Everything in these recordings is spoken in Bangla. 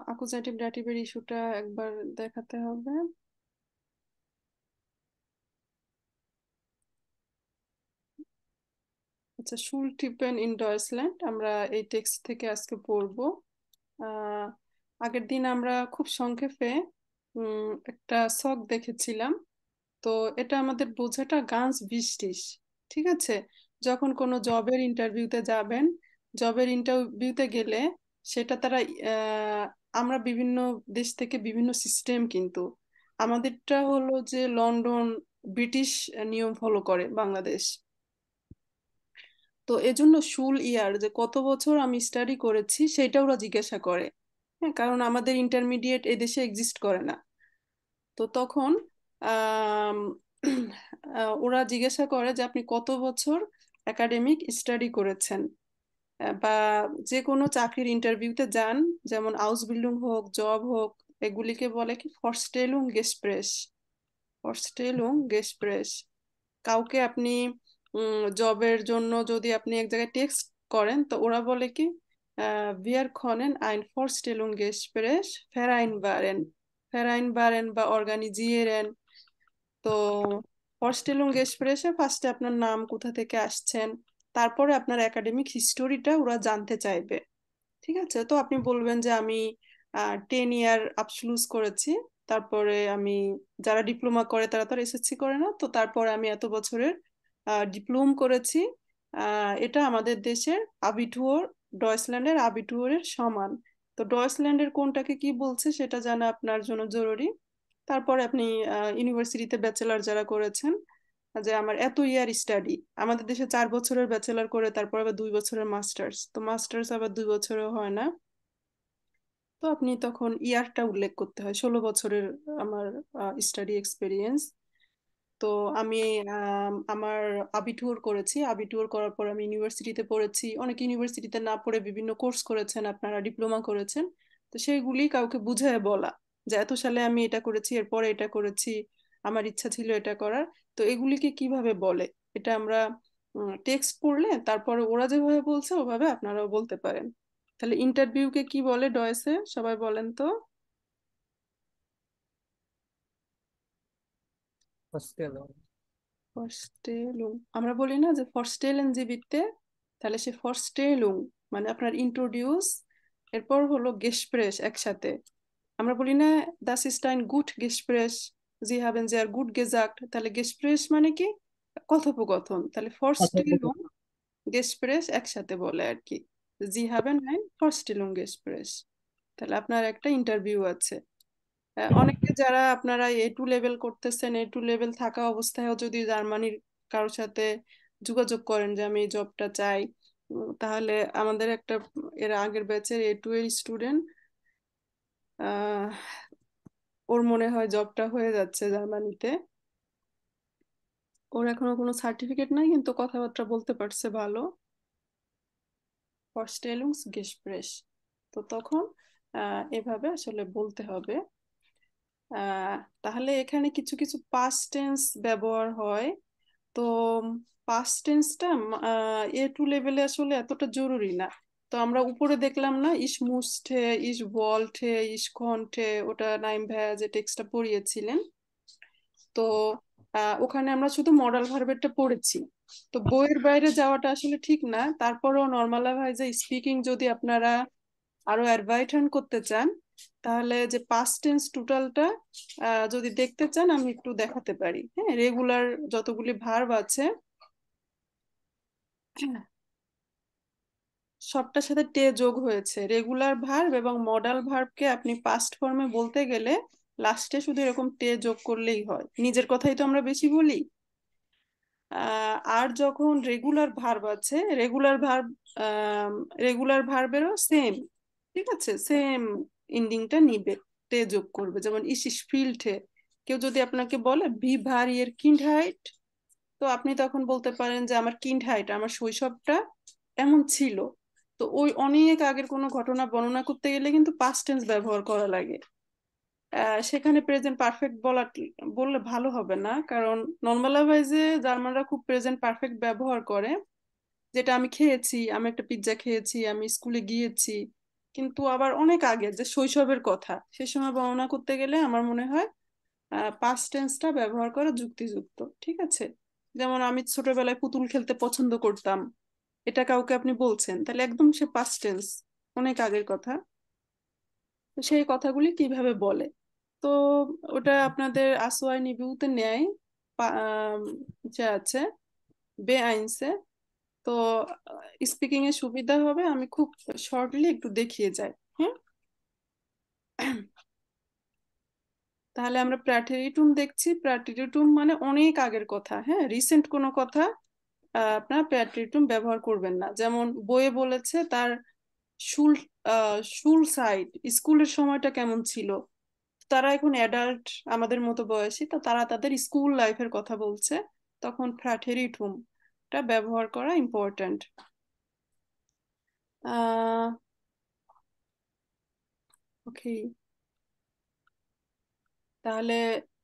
অ্যাকুজাটিভ ডেটিভের ইস্যুটা একবার দেখাতে হবে। আচ্ছা, শুলটিপেন ইন ডয়েচল্যান্ড আমরা এই টেক্সট থেকে আজকে পড়বো। আহ, আগের দিন আমরা খুব সংক্ষেপে একটা ছক দেখেছিলাম। তো এটা আমাদের বোঝাটা গানস ভিস্টিস। ঠিক আছে, যখন কোনো জবের ইন্টারভিউতে যাবেন, জবের ইন্টারভিউতে গেলে সেটা তারা আহ, আমরা বিভিন্ন দেশ থেকে বিভিন্ন সিস্টেম, কিন্তু আমাদেরটা হলো যে লন্ডন ব্রিটিশ নিয়ম ফলো করে বাংলাদেশ। তো এজন্য শুল ইয়ার যে কত বছর আমি স্টাডি করেছি সেটা ওরা জিজ্ঞাসা করে। হ্যাঁ, কারণ আমাদের ইন্টারমিডিয়েট এদেশে এক্সিস্ট করে না। তো তখন আম, ওরা জিজ্ঞাসা করে যে আপনি কত বছর একাডেমিক স্টাডি করেছেন। বা যে কোনো চাকরির ইন্টারভিউতে যান, যেমন আউসবিল্ডিং হোক, জব হোক, এগুলিকে বলে কি ফরস্টেলুং গেস্প্রেস। ফরস্টেলুং গেস্প্রেস। কাউকে আপনি জবের জন্য যদি আপনি এক জায়গায় টেক্সট করেন, তো ওরা বলে কি ভিয়ার খনেন আইন ফরস্টেলুং গেস্প্রেস ফেরাইনবারেন। ফেরাইনবারেন বা অর্গানিজিয়েরেন। তো ফরস্টেলুং গেস্প্রেসে ফার্স্টে আপনার নাম, কোথা থেকে আসছেন, তারপরে আপনার একাডেমিক হিস্টোরিটা ওরা জানতে চাইবে। ঠিক আছে, তো আপনি বলবেন যে আমি 10 ইয়ার আবসলুস করেছি। তারপরে আমি, যারা ডিপ্লোমা করে তারা তো এসএসসি করে না, তো তারপরে আমি এত বছরের ডিপ্লোম করেছি। এটা আমাদের দেশের আবিটুয়র, ডয়েচল্যান্ডের আবিটুয়রের সমান। তো ডয়েচল্যান্ডের কোনটাকে কি বলছে সেটা জানা আপনার জন্য জরুরি। তারপরে আপনি ইউনিভার্সিটিতে ব্যাচেলার যারা করেছেন, যে আমার এত ইয়ার স্টাডি, আমাদের দেশে 4 বছরের ব্যাচেলার করে তারপর আবার 2 বছরের মাস্টার্স, তো মাস্টার্স আবার 2 বছরেও হয় না। তো আপনি তখন ইয়ারটা উল্লেখ করতে হয়, 16 বছরের আমার স্টাডি এক্সপিরিয়েন্স। তো আমি আমার আবিটুর করেছি, আবিটুর করার পর আমি ইউনিভার্সিটিতে পড়েছি, অনেক ইউনিভার্সিটিতে না পড়ে বিভিন্ন কোর্স করেছেন, আপনারা ডিপ্লোমা করেছেন। তো সেইগুলি কাউকে বুঝায় বলা যে এত সালে আমি এটা করেছি, এরপরে এটা করেছি, আমার ইচ্ছা ছিল এটা করার। তো এগুলিকে কিভাবে বলে, এটা আমরা টেক্সট পড়লে তারপরে ওরা যেভাবে বলছে ওভাবে আপনারাও বলতে পারেন। তাহলে ইন্টারভিউকে কি বলে ডয়েসে, সবাই বলেন তো। হোস্টেল। ফরস্টেলুং। আমরা বলি না যে ফরস্টেলেন জিবিতে, তাহলে সে ফরস্টেলুং মানে আপনার ইন্ট্রোডিউস, এরপর হলো গেসপ্রেস একসাথে। আমরা বলি না দাস ইস্ট আইন গুড গেসপ্রেস, জি হাবেন যে আর গুড গেজাক্ট, তাহলে গেসপ্রেস মানে কি কথোপকথন, তাহলে ফরস্টেলুং গেসপ্রেস একসাথে বলে আর কি, জি হাবেন আইন ফরস্টেলুং গেসপ্রেস। তাহলে আপনার একটা ইন্টারভিউ আছে। অনেকে যারা আপনারা A2 লেভেল করতেছেন, A2 লেভেল থাকা অবস্থায়ও যদি জার্মানির কারোর সাথে যোগাযোগ করেন যে আমি এই জবটা চাই, তাহলে আমাদের একটা এর আগের ব্যাচের A2 এর স্টুডেন্ট, ওর মনে হয় জবটা হয়ে যাচ্ছে জার্মানিতে। ওর এখনো কোনো সার্টিফিকেট নাই, কিন্তু কথাবার্তা বলতে পারছে ভালো। ফরস্টেলুংস গেসপ্রেস। তো তখন এভাবে আসলে বলতে হবে। আহ তাহলে এখানে কিছু কিছু পাস্ট টেন্স ব্যবহার হয়। তো পাস্ট টেন্সটা A2 লেভেলে আসলে এতটা জরুরি না। তো আমরা উপরে দেখলাম না, ইস মুসঠে, ইস বলঠে, ইস কণ্ঠে, ওটা নাইম ভাইয়া যে টেক্সটটা পড়িয়েছিলেন। তো ওখানে আমরা শুধু মডাল ভার্বেরটা পড়েছি। তো বইয়ের বাইরে যাওয়াটা আসলে ঠিক না, তারপরেও নর্মাল ভাইজে স্পিকিং যদি আপনারা আরো অ্যাডভাইটেন করতে চান, তাহলে যে পাস্ট টেন্স টোটালটা যদি দেখতে চান আমি একটু দেখাতে পারি। হ্যাঁ, রেগুলার যতগুলি ভার্ব আছে সবটার সাথে টে যোগ হয়েছে। রেগুলার ভার্ব এবং মডাল ভার্বকে আপনি পাস্ট ফর্মে বলতে গেলে লাস্টে শুধু এরকম টে যোগ করলেই হয়, নিজের কথাই তো আমরা বেশি বলি। আর যখন রেগুলার ভার্ব আছে, রেগুলার ভার্বেরও সেম, ঠিক আছে, সেম এন্ডিংটা নিবে, টে যোগ করবে। যেমন ইস ইস ফিল্ডে, কেউ যদি আপনাকে বলে ভি ভারিয়ের কিন্ডহাইট, তো আপনি তখন বলতে পারেন যে আমার কিন্ডহাইট, আমার শৈশবটা এমন ছিল। তো ওই অনেক আগের কোনো ঘটনা বর্ণনা করতে গেলে কিন্তু পাস্ট টেন্স ব্যবহার করা লাগে। সেখানে প্রেজেন্ট পারফেক্ট বললে ভালো হবে না, কারণ নর্মালাইজে জার্মানরা খুব প্রেজেন্ট পারফেক্ট ব্যবহার করে। যেটা আমি খেয়েছি, আমি একটা পিৎজা খেয়েছি, আমি স্কুলে গিয়েছি, কিন্তু আবার অনেক আগে, যে শৈশবের কথা, সে সময় বর্ণনা করতে গেলে আমার মনে হয় পাস্ট টেন্সটা ব্যবহার করা যুক্তিযুক্ত। ঠিক আছে, যেমন আমি ছোটবেলায় পুতুল খেলতে পছন্দ করতাম, এটা কাউকে আপনি বলছেন, তাহলে একদম সে পাস্ট টেন্স, অনেক আগের কথা। তো সেই কথাগুলি কিভাবে বলে, তো ওটা আপনাদের আসওয়াই নিবিউতে নেয়, যে আছে বে আইনসে। তো স্পিকিং এর সুবিধা হবে, আমি খুব শর্টলি একটু দেখিয়ে যাই। হ্যাঁ, তাহলে আমরা প্র্যাটেরিটুম দেখছি। প্র্যাটেরিটুম মানে অনেক আগের কথা, হ্যাঁ, রিসেন্ট কোনো কথা আপনার প্র্যাটেরিটুম ব্যবহার করবেন না। যেমন বইয়ে বলেছে তার শুল শুল সাইড, স্কুলের সময়টা কেমন ছিল। তারা এখন অ্যাডাল্ট, আমাদের মতো বয়সী, তো তারা তাদের স্কুল লাইফের কথা বলছে, তখন প্র্যাটেরিটুম টা ব্যবহার করা ইম্পর্ট্যান্ট। ওকে, তাহলে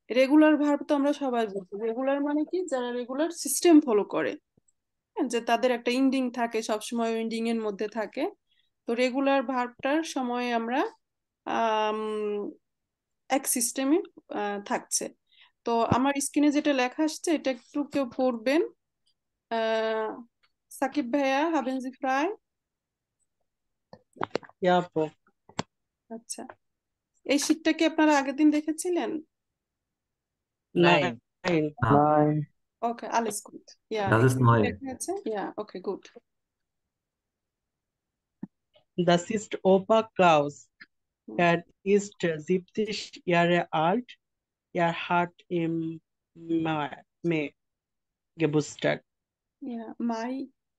রেগুলার ভার্ব তো আমরা সবাই বুঝি। রেগুলার মানে কি, যারা রেগুলার সিস্টেম ফলো করে, হ্যাঁ, যে তাদের একটা ইন্ডিং থাকে, সবসময় ইন্ডিং এর মধ্যে থাকে। তো রেগুলার ভার্বটার সময় আমরা আম, এক সিস্টেমে থাকছে। তো আমার স্ক্রিনে যেটা লেখা আসছে এটা একটু কেউ পড়বেন। আহ, সাকিব ভাইয়া, হাবেন জি ফ্রাই। Ja, Pro. আচ্ছা, এই শীটটা কি আপনারা আগের দিন দেখেছিলেন? Nein. Nein. Ah, Nein, ওকে, alles gut. ইয়া, das ist এখানে কি neu. লেখা আছে? ইয়া, ওকে, good. Das ist Opa Klaus. Er ist 70 Jahre alt. Er hat im Mai Geburtstag. ইয়া, মাই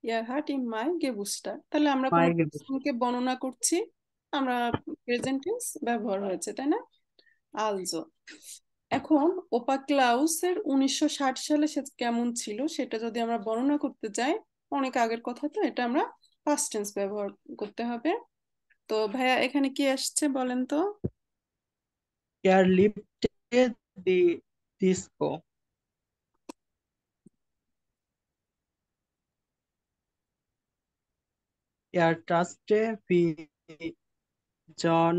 ইয়ার হার্ট ইন মাই গেবুস্টার। তাহলে আমরা কোনো Mai Geburtstag. প্রসঙ্গকে বর্ণনা করছি, আমরা প্রেজেন্ট টেন্স ব্যবহার হয়েছে, তাই না? আলজো। এখন ওপা ক্লাউসের 1960 সালে সে কেমন ছিল সেটা যদি আমরা বর্ণনা করতে যাই, অনেক আগের কথা, তো এটা আমরা পাস্ট টেন্স ব্যবহার করতে হবে। তো ভাইয়া এখানে কি আসছে বলেন তো? Er liebte die Disco. Er tanzte wie John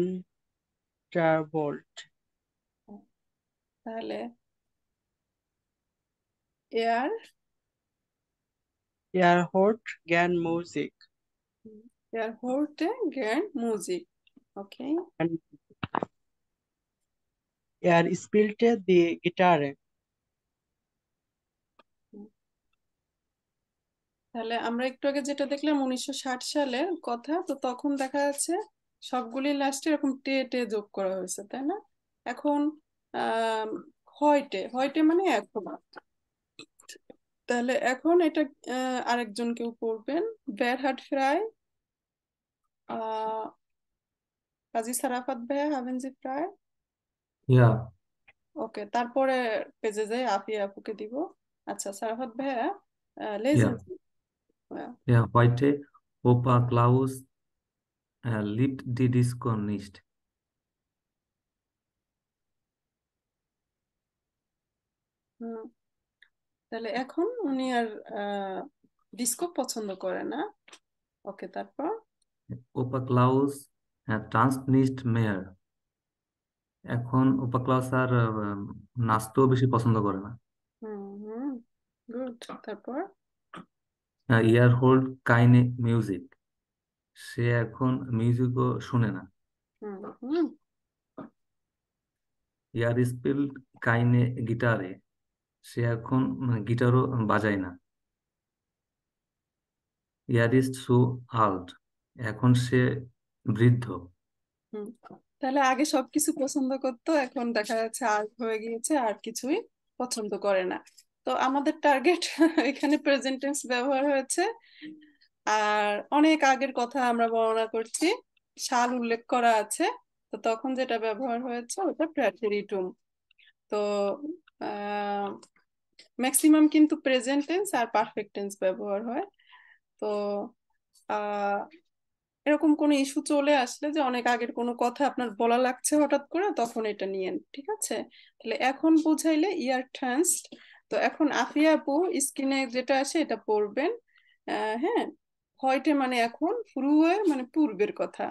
Travolta. তাহলে এয়ার Er hört gern Musik. এয়ার হর্টে গ্যান মিউজিক। Okay, Und er spielte die Gitarre. তাহলে আমরা একটু আগে যেটা দেখলাম 1960 সালের কথা, তো তখন দেখা যাচ্ছে সবগুলি লাস্টে এরকম টে টে যোগ করা হয়েছে, তাই না? এখন আহ হয়টে, হয়টে মানে এখন। তাহলে এখন এটা আরেকজন কেউ পড়বেন, বেরহাট ফ্রাই, আহ কাজী সারাফাত ভাইয়া, হাবেন জি ফ্রাই। Ja, ওকে, তারপরে পেজে যাই আফিয়া আপুকে দিব। আচ্ছা, সারাফাত ভাইয়া, legend. ja, ja, heute Opa Klaus liebt die Disco nicht. তাহলে এখন উনি আর ডিস্কো পছন্দ করে না। ওকে, তারপর Opa Klaus tanzt nicht mehr. এখন ওপা ক্লাস আর নাচতেও বেশি পছন্দ করে না। হুম হুম, গুড। তারপর ইয়ার হোল্ড কাইনে মিউজিক, সে এখন মিউজিকও শুনে না। হুম হুম ইয়ার স্পিল কাইনে গিটারে, সে এখন গিটারও বাজায় না। ইয়ার ইজ সো আল্ট, এখন সে বৃদ্ধ। হুম, তাহলে আগে সবকিছু পছন্দ করতো, এখন দেখা যাচ্ছে আর হয়ে গিয়েছে আর কিছুই পছন্দ করে না। তো আমাদের টার্গেট এখানে প্রেজেন্ট টেন্স ব্যবহার হয়েছে, আর অনেক আগের কথা আমরা বর্ণনা করছি, সাল উল্লেখ করা আছে। তো তখন যেটা ব্যবহার হয়েছে ওটা প্রেটেরিটুম। তো ম্যাক্সিমাম কিন্তু প্রেজেন্ট টেন্স আর পারফেক্ট টেন্স ব্যবহার হয়। তো আহ এরকম কোনো ইস্যু চলে আসলে, যে অনেক আগের কোনো কথা আপনার বলা লাগছে হঠাৎ করে, তখন এটা নিয়েন, ঠিক আছে? তাহলে এখন বুঝাইলে ইয়ার ট্রান্সড। তো এখন আফিয়া আপু স্ক্রিনে যেটা আসে এটা পড়বেন। হ্যাঁ, হয়টে মানে এখন, ফুরুয়ে মানে পূর্বের কথা।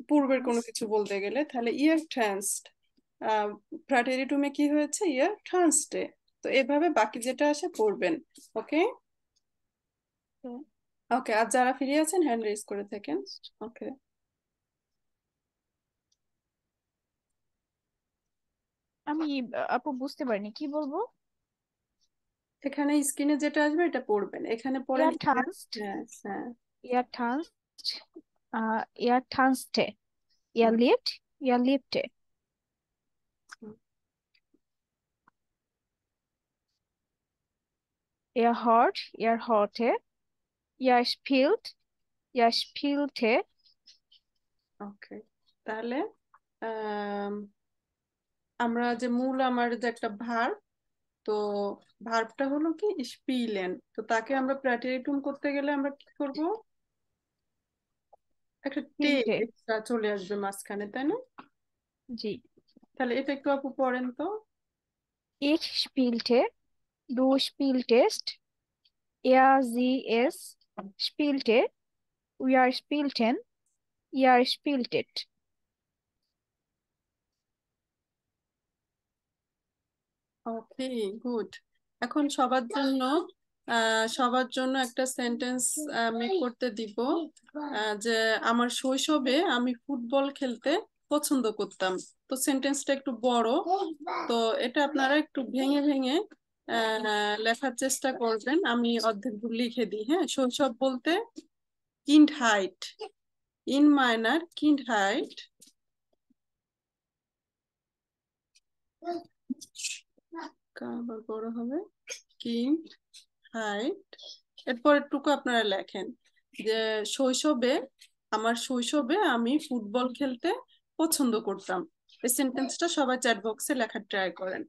পূর্বের কোনো কিছু বলতে গেলে, তাহলে ইয়ার ট্রান্সড, প্রাটেরিটুমে কি হয়েছে, ইয়ার ট্রান্সডে। তো এভাবে বাকি যেটা আসে পড়বেন। ওকে, ওকে। আর যারা ফ্রি আছেন হ্যান্ড রেজ করে থাকেন। ওকে, আমি আপু বুঝতে পারিনি, কি বলবো? এখানে স্ক্রিনে যেটা আসবে এটা পড়বেন, এখানে পড়েন এয়ার থার্স্ট, হ্যাঁ হ্যাঁ। এয়ার থার্স্ট, এয়ার থার্স্টে, এয়ার লিফট, এয়ার লিফটে, এয়ার হট, এয়ার হটে, এয়ার স্পিল্ড, এয়ার স্পিল্ডে। ওকে, তাহলে আমরা যে মূল আমার যে একটা ভার্ব, তো ভার্বটা হলো কি স্পিলেন, তো তাকে আমরা প্রাটেরিটুম করতে গেলে আমরা কি করব, একটা টে স্পিল্ডে, এক্সট্রা চলে আসবে মাঝখানে, তাই না? জি। তাহলে এটা একটু আপু পড়েন তো। Ich spielte, du spieltest, sie es spielte, wir spielten, ihr spieltet. ওকে, গুড। এখন সবার জন্য একটা সেন্টেন্স মেক করতে দিব, যে আমার শৈশবে আমি ফুটবল খেলতে পছন্দ করতাম। তো সেন্টেন্সটা একটু বড়, তো এটা আপনারা একটু ভেঙে ভেঙে লেখার চেষ্টা করবেন। আমি অর্ধেক লিখে দিই, হ্যাঁ। শৈশব বলতে কিন্ডহাইট, ইন মাইনার কিন্ডহাইট, আবার বড় হবে কিন্ড হাইট। এরপরের টুকু আপনারা লেখেন যে আমার শৈশবে আমি ফুটবল খেলতে পছন্দ করতাম। এই সেন্টেন্সটা সবাই চ্যাট বক্সে লেখার ট্রাই করেন।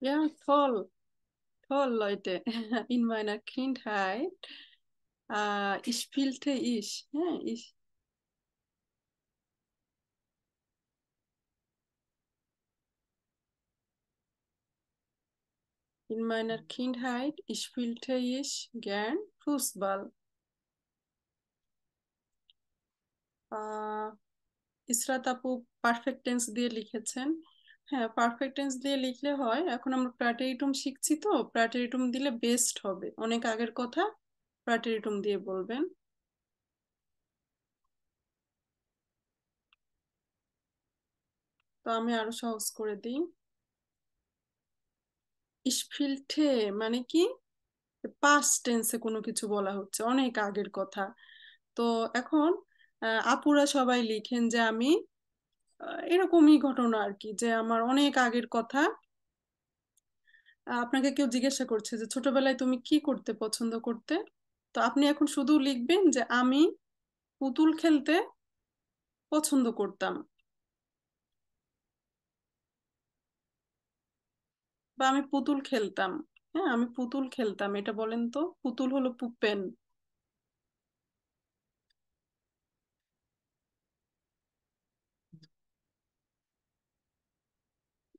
Ja, toll, toll, Leute. In meiner Kindheit spielte ich, ja, in meiner Kindheit spielte ich gern Fußball. আহ ইসরাত আপু পারফেক্ট টেন্স দিয়ে লিখেছেন। হ্যাঁ, পারফেক্ট টেন্স দিয়ে লিখলে হয়। এখন আমরা প্রাটেরিটুম শিখছি, তো প্রাটেরিটুম দিলে বেস্ট হবে, অনেক আগের কথা প্রাটেরিটুম দিয়ে বলবেন। তো আমি আরো সহজ করে দিই। স্পিলঠে মানে কি, পাস্ট টেন্সে কোনো কিছু বলা হচ্ছে, অনেক আগের কথা। তো এখন আপুরা সবাই লিখেন যে আমি এরকমই ঘটনা আর কি, যে আমার অনেক আগের কথা। আপনাকে কেউ জিজ্ঞাসা করছে যে ছোটবেলায় তুমি কি করতে পছন্দ করতে, তো আপনি এখন শুধু লিখবেন যে আমি পুতুল খেলতে পছন্দ করতাম, বা আমি পুতুল খেলতাম। হ্যাঁ, আমি পুতুল খেলতাম, এটা বলেন তো। পুতুল হলো পুপেন।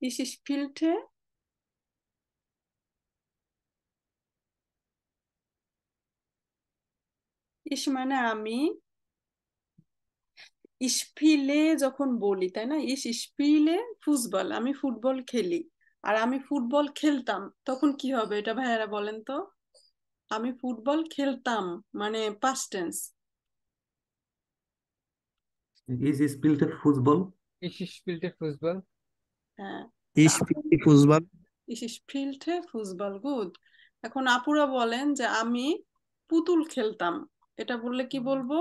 Ich spielte, ich মানে আমি, ইশপিলে যখন বলি, তাই না, ইশপিলে ফুটবল, আমি ফুটবল খেলি, আর আমি ফুটবল খেলতাম, তখন কি হবে এটা ভাইয়ারা বলেন তো? আমি ফুটবল খেলতাম মানে past tense. Ich spielte Fußball. Ich spielte Fußball. হ্যাঁ, Ich spiele Fußball. ইশপিলতে ফুটবল, গুড। এখন আপুরা বলেন যে আমি পুতুল খেলতাম, এটা বললে কি বলবো?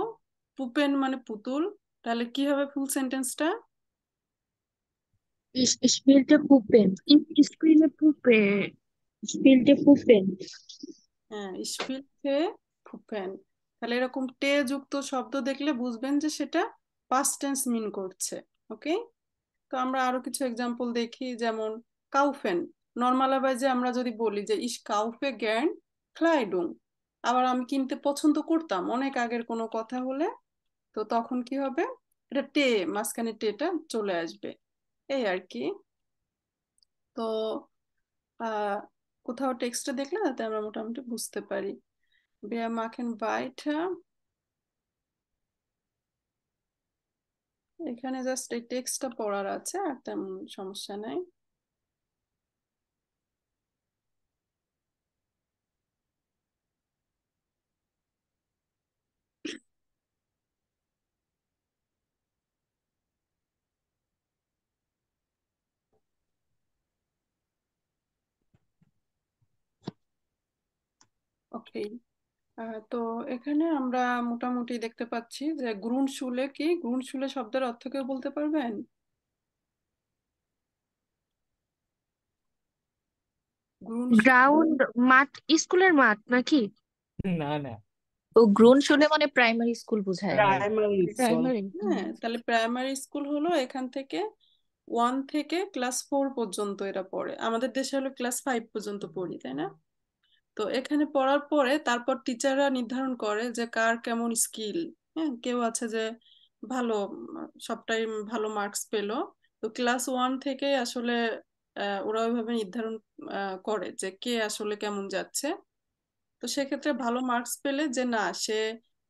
পুপেন মানে পুতুল, তাহলে কি হবে ফুল সেন্টেন্সটা? Ich spielte Puppen. Ich spiele Puppe. Ich spielte Puppen. হ্যাঁ, স্পিলতে ফুপেন। তাহলে এরকম টে যুক্ত শব্দ দেখলে বুঝবেন যে সেটা পাস্ট টেন্স মিন করছে। ওকে, তো আমরা আরো কিছু এক্সাম্পল দেখি, যেমন কাউফেন। নর্মালাইজে আমরা যদি বলি যে ইস কাউফে গ্যান ক্লাইডুং, আবার আমি কিনতে পছন্দ করতাম, অনেক আগের কোনো কথা হলে, তো তখন কি হবে? এটা টে, মাঝখানে টেটা চলে আসবে, এই আর কি। তো আহ কোথাও টেক্সটটা দেখলে যাতে আমরা মোটামুটি বুঝতে পারি। Wir machen weiter. এখানে জাস্ট এই টেক্সটটা পড়ার আছে, আর তেমন সমস্যা নাই। ওকে, তো এখানে আমরা মোটামুটি দেখতে পাচ্ছি যে গ্রুনশুলে কি, গ্রুনশুলে শব্দের অর্থ কেউ বলতে পারবেন? গ্রুনশুলে গ্রাউন্ড, মাঠ, স্কুলের মাঠ নাকি? না না, ও গ্রুনশুলে মানে প্রাইমারি স্কুল বোঝায়। প্রাইমারি। Primary school. প্রাইমারি। হ্যাঁ, তাহলে প্রাইমারি স্কুল হলো এখান থেকে 1 থেকে ক্লাস 4 পর্যন্ত এরা পড়ে, আমাদের দেশে হলো ক্লাস 5 পর্যন্ত পড়ি, তাই না? তো এখানে পড়ার পরে তারপর টিচাররা নির্ধারণ করে যে কার কেমন স্কিল। হ্যাঁ, কেউ আছে যে ভালো, সবটাই ভালো মার্কস পেলো, তো ক্লাস 1 থেকে আসলে ওরা ওইভাবে নির্ধারণ করে যে কে আসলে কেমন যাচ্ছে। তো সেক্ষেত্রে ভালো মার্কস পেলে যে না, সে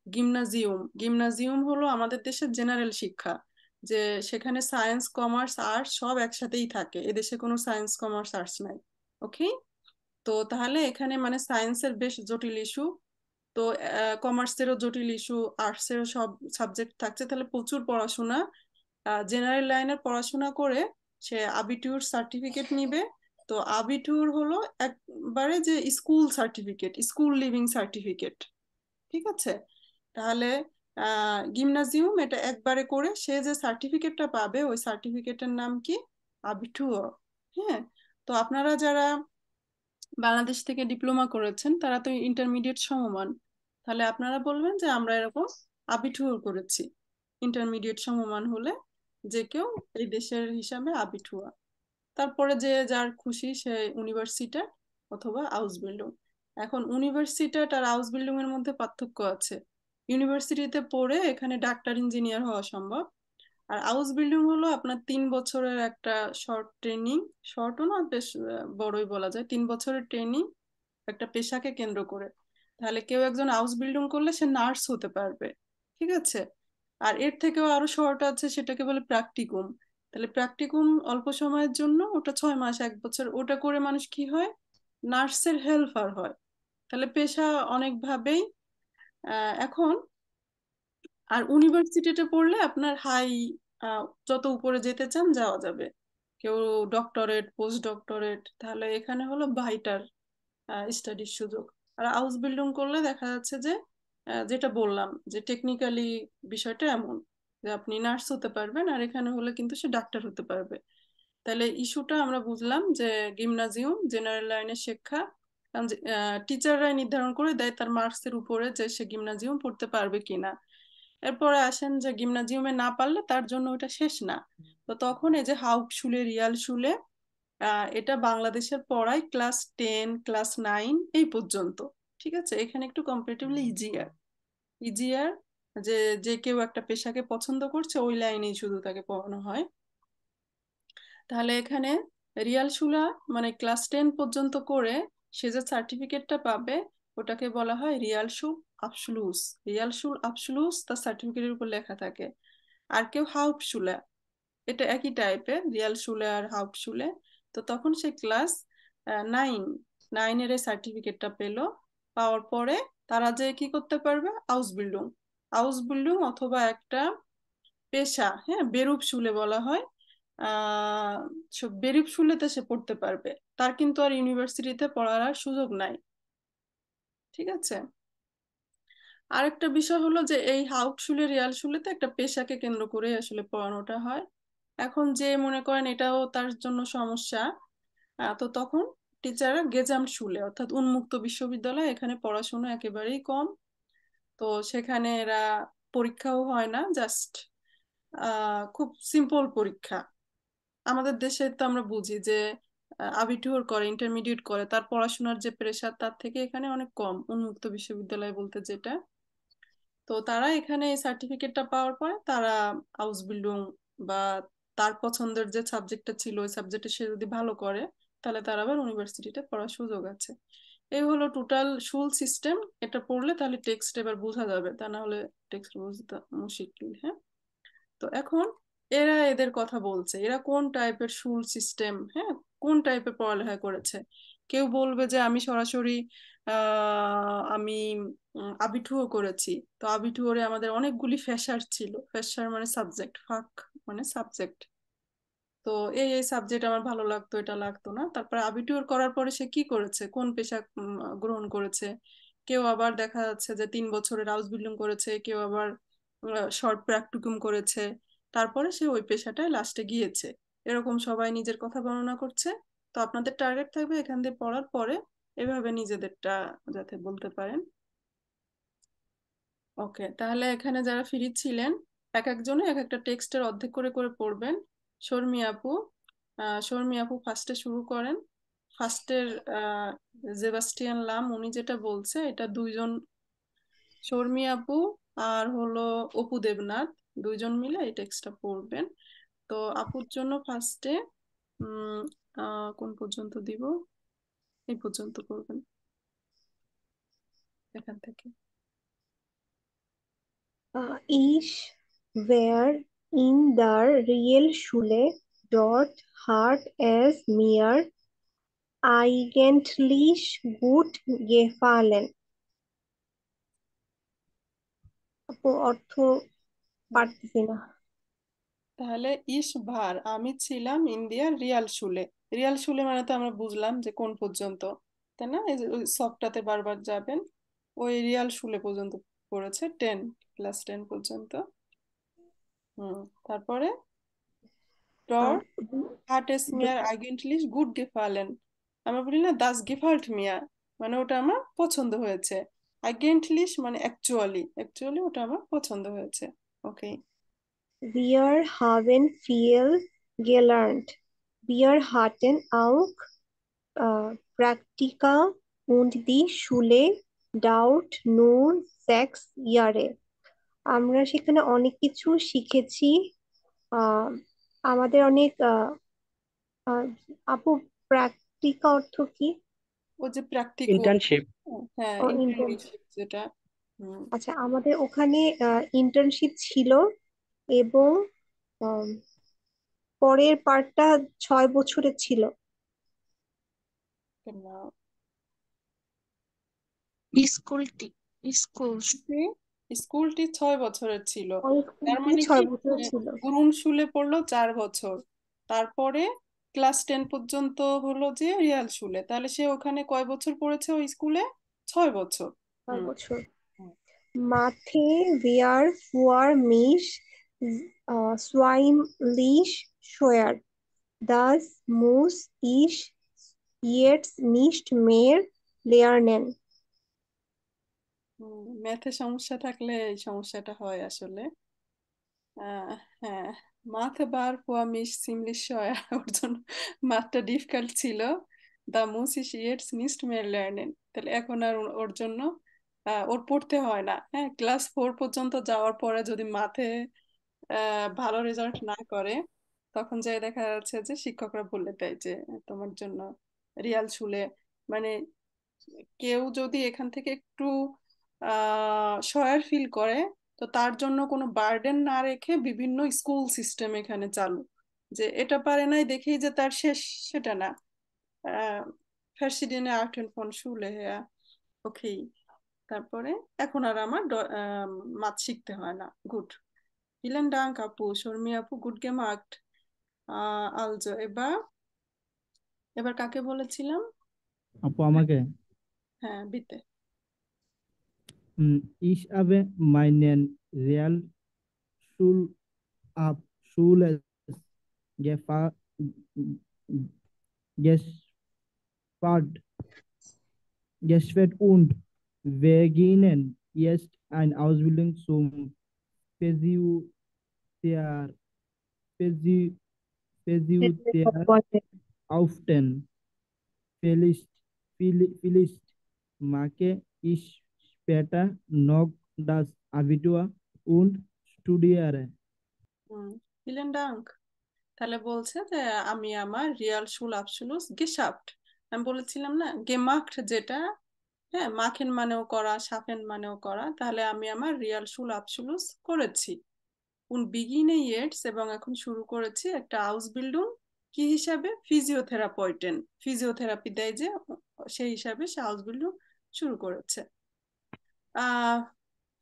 গিমনাজিয়াম, গিমনাজিয়াম হলো আমাদের দেশের জেনারেল শিক্ষা, যে সেখানে সায়েন্স কমার্স আর্টস সব একসাথেই থাকে, এদেশে কোনো সায়েন্স কমার্স আর্টস নাই। ওকে, তো তাহলে এখানে মানে সায়েন্সের বেশ জটিল ইস্যু, তো কমার্সেরও জটিল ইস্যু, আর্টসেরও সব সাবজেক্ট থাকছে, তাহলে প্রচুর পড়াশোনা। জেনারেল লাইনের পড়াশোনা করে সে আবিটিউর সার্টিফিকেট নিবে। তো আবিটিউর হলো একবারে যে school certificate, school living certificate, ঠিক আছে? তাহলে গিমনাজিয়াম এটা একবারে করে সে যে সার্টিফিকেটটা পাবে, ওই সার্টিফিকেটের নাম কি? আবিটুর। হ্যাঁ, তো আপনারা যারা বাংলাদেশ থেকে ডিপ্লোমা করেছেন তারা তো ইন্টারমিডিয়েট সমমান, তাহলে আপনারা বলবেন যে আমরা এরকম আবিটুর করেছি। ইন্টারমিডিয়েট সমমান হলে যে কেউ এই দেশের হিসাবে আবিটুয়া। তারপরে যে যার খুশি সে ইউনিভার্সিটি অথবা আউসবিল্ডিং। এখন ইউনিভার্সিটি আর আউসবিল্ডিং এর মধ্যে পার্থক্য আছে। ইউনিভার্সিটিতে পড়ে এখানে ডাক্তার ইঞ্জিনিয়ার হওয়া সম্ভব, আর হাউস বিল্ডিং হলো আপনার 3 বছরের একটা শর্ট ট্রেনিং, শর্টও না, বেশ বড়ই বলা যায়, 3 বছরের ট্রেনিং একটা পেশাকে কেন্দ্র করে। তাহলে কেউ একজন হাউস বিল্ডিং করলে সে নার্স হতে পারবে, ঠিক আছে? আর এর থেকেও আরো শর্ট আছে, সেটাকে বলে প্র্যাকটিকুম। তাহলে প্র্যাকটিকুম অল্প সময়ের জন্য, ওটা 6 মাস 1 বছর, ওটা করে মানুষ কি হয়? নার্সের হেল্পার হয়। তাহলে পেশা অনেক ভাবেই। এখন আর ইউনিভার্সিটিতে পড়লে আপনার হাই, যত উপরে যেতে চান যাওয়া যাবে, কেউ ডক্টরেট, পোস্ট ডক্টরেট, তাহলে এখানে হলো ভাইটার স্টাডির সুযোগ। আর হাউস বিল্ডিং করলে দেখা যাচ্ছে যে যেটা বললাম যে টেকনিক্যালি বিষয়টা এমন যে আপনি নার্স হতে পারবেন, আর এখানে হলে কিন্তু সে ডাক্তার হতে পারবে। তাহলে ইস্যুটা আমরা বুঝলাম যে গিমনাজিয়াম জেনারেল লাইনের শিক্ষা, কারণ টিচাররাই নির্ধারণ করে দেয় তার মার্কসের উপরে যে সে গিমনাজিয়াম পড়তে পারবে কিনা। এরপরে আসেন যে গিমনাজিয়ামে না পারলে তার জন্য ওটা শেষ না, তো তখন এই যে হাউপশুলে, রিয়ালশুলে, এটা বাংলাদেশের পড়ায় ক্লাস 10 ক্লাস 9 এই পর্যন্ত, ঠিক আছে? এখানে একটু কম্পারেটিভলি ইজিয়ার, ইজিয়ার, যে যে কেউ একটা পেশাকে পছন্দ করছে ওই লাইনেই শুধু তাকে পড়ানো হয়। তাহলে এখানে রিয়াল শুলা মানে ক্লাস 10 পর্যন্ত করে সে যে সার্টিফিকেটটা পাবে ওটাকে বলা হয় রিয়াল শুল আবসুলুস। রিয়াল শুল আবসুলুস তার সার্টিফিকেটের উপর লেখা থাকে। আর কেউ হাউপশুলে, এটা একই টাইপের, রিয়াল শুলে আর হাউপশুলে। তো তখন সে ক্লাস 9 এর সার্টিফিকেটটা পেলো। পাওয়ার পরে তারা যে কি করতে পারবে, আউসবিল্ডিং অথবা একটা পেশা, হ্যাঁ, বেরুপশুলে বলা হয়। আহ বেরুপশুলেতে সে পড়তে পারবে, তার কিন্তু আর ইউনিভার্সিটিতে পড়ার আর সুযোগ নাই। ঠিক আছে। আরেকটা বিষয় হলো যে এই হাউপশুলে রিয়াল শুলেতে একটা পেশাকে কেন্দ্র করে আসলে পড়ানোটা হয়। এখন যে মনে করেন এটাও তার জন্য সমস্যা, তো তখন টিচাররা গেজাম শুলে অর্থাৎ উন্মুক্ত বিশ্ববিদ্যালয়, এখানে পড়াশোনা একেবারেই কম। তো সেখানে এরা পরীক্ষাও হয় না, জাস্ট খুব সিম্পল পরীক্ষা। আমাদের দেশে তো আমরা বুঝি যে আবিটুর করে, ইন্টারমিডিয়েট করে, তার পড়াশোনার যে প্রেশার তার থেকে এখানে অনেক কম, উন্মুক্ত বিশ্ববিদ্যালয় বলতে যেটা। তো তারা এখানে এই সার্টিফিকেটটা পাওয়ার পরে তারা আউসবিল্ডিং বা তার পছন্দের যে সাবজেক্টটা ছিল ওই সাবজেক্টে সে যদি ভালো করে, তাহলে তার আবার ইউনিভার্সিটিতে পড়ার সুযোগ আছে। এই হলো টোটাল শুল সিস্টেম। এটা পড়লে তাহলে টেক্সট এবার বোঝা যাবে, তা না হলে টেক্সট বুঝতে মুশকিল। হ্যাঁ, তো এখন এরা এদের কথা বলছে, এরা কোন টাইপের শুল সিস্টেম, হ্যাঁ, কোন টাইপের পড়ালেখা করেছে। কেউ বলবে যে আমি সরাসরি আমি আবিটুও করেছি। তো আবিটুরে আমাদের অনেকগুলি ফ্যাসার ছিল, ফ্যাসার মানে সাবজেক্ট, ফাক মানে সাবজেক্ট। তো এই সাবজেক্ট আমার ভালো লাগতো, এটা লাগতো না। তারপরে আবিটুর করার পরে সে কি করেছে, কোন পেশা গ্রহণ করেছে। কেউ আবার দেখা যাচ্ছে যে 3 বছরের হাউস বিল্ডিং করেছে, কেউ আবার শর্ট প্র্যাকটিকুম করেছে, তারপরে সে ওই পেশাটায় লাস্টে গিয়েছে। এরকম সবাই নিজের কথা বর্ণনা করছে। তো আপনাদের টার্গেট থাকবে এখান দিয়ে পড়ার পরে এভাবে নিজেদেরটা যাতে বলতে পারেন। ওকে, তাহলে এখানে যারা ফ্রি ছিলেন এক একজনে এক একটা টেক্সটের অর্ধেক করে করে পড়বেন। শর্মি আপু, শর্মি আপু ফার্স্টে শুরু করেন। ফার্স্টের জেবাস্টিয়ান লাম উনি যেটা বলছে এটা দুইজন, শর্মি আপু আর হলো অপু দেবনাথ, দুইজন মিলে এই টেক্সটটা পড়বেন। তো আপুর জন্য ফার্স্টে কোন পর্যন্ত দিব, এই পর্যন্ত পড়বেন এখান থেকে। Ich war in der Realschule dort hat es mir eigentlich gut gefallen. আপু অর্থ পারতেছি না। তাহলে ইস ভার, আমি ছিলাম ইন্ডিয়ার রিয়াল শুলে। রিয়াল শুলে মানে তো আমরা বুঝলাম যে কোন পর্যন্ত, তাই না? এই যে ওই সফটটাতে বারবার যাবেন, ওই রিয়াল শুলে পর্যন্ত পড়েছে, ক্লাস 10 পর্যন্ত। তারপরে ডর হাট এস মিয়ার আগেন্টলিশ গুড গেফালেন, আমরা বলি না দাস গেফাল্ট মিয়া, মানে ওটা আমার পছন্দ হয়েছে। আগেন্টলিশ মানে অ্যাকচুয়ালি, ওটা আমার পছন্দ হয়েছে। ওকে, Wir haben viel gelernt. Wir hatten auch Praktika und die Schule dauert nur 6 Jahre. আমরা সেখানে অনেক কিছু শিখেছি। আহ, আমাদের অনেক আহ, আপু প্র্যাকটিকা অর্থ কি? ও যে প্র্যাকটিকুম, ইন্টার্নশিপ। হ্যাঁ, ও ইন্টার্নশিপ যেটা। আচ্ছা, আমাদের ওখানে ইন্টার্নশিপ ছিল এবং আম, পরের পার্টটা 6 বছরের ছিল। স্কুলটি স্কুল স্কুলটি 6 বছরের ছিল। ওই তার স্কুলটি মানে কি, 6 বছরের ছিল। গুরুন শুলে পড়লো 4 বছর, তারপরে ক্লাস 10 পর্যন্ত হলো যে রিয়াল শুলে। তাহলে সে ওখানে কয় বছর পড়েছে ওই স্কুলে? 6 বছর। 6 বছর। Mathe wir vor mich zweimal schwer. Das muss ich jetzt nicht mehr lernen. ম্যাথে সমস্যা থাকলে এই সমস্যাটা হয় আসলে। হ্যাঁ, মাথ বার হুয়া মিশ সিমলিশ হয়, ওর জন্য মাথটা ডিফিকাল্ট ছিল। দা মুসিস ইয়েটস নিস্ট মের লার্নেন, তাহলে এখন আর ওর জন্য ওর পড়তে হয় না। হ্যাঁ, ক্লাস 4 পর্যন্ত যাওয়ার পরে যদি মাথে ভালো রেজাল্ট না করে, তখন যাই দেখা যাচ্ছে যে শিক্ষকরা বলে দেয় যে তোমার জন্য রিয়াল শুলে, মানে কেউ যদি এখান থেকে একটু সয়ার ফিল করে, তো তো তার জন্য কোনো বার্ডেন না রেখে বিভিন্ন স্কুল সিস্টেম এখানে চালু, যে এটা পারে নাই দেখেই যে তার শেষ, সেটা না। verschiedene Arten von Schule her, ওকেই। তারপরে এখন আর আমার মাথ শিখতে হয় না। গুড, vielen Dank আপু, শর্মি আপু, গুড gemacht। also এবার কাকে বলেছিলাম? আপু আমাকে হ্যাঁ, বিতে। Ich habe meinen Realschulabschluss gefa- geschafft und beginnen jetzt eine Ausbildung zum Physiotherapeuten auften. Vielleicht mache ich später noch das Abitur und studiere. vielen Dank। তাহলে বলছে যে আমি আমার রিয়াল শুল আবসুলুস গেশাফট, আমি বলেছিলাম না গেমাক্ট যেটা, হ্যাঁ, মাখেন মানেও করা, সাফেন মানেও করা, তাহলে আমি আমার রিয়াল শুল আবসুলুস করেছি উন বিগিনে ইয়েটস, এবং এখন শুরু করেছি একটা আউসবিল্ডুং, কি হিসাবে? ফিজিওথেরাপয়েটেন, ফিজিওথেরাপি দেয় যে, সেই হিসাবে সে আউসবিল্ডুং শুরু করেছে।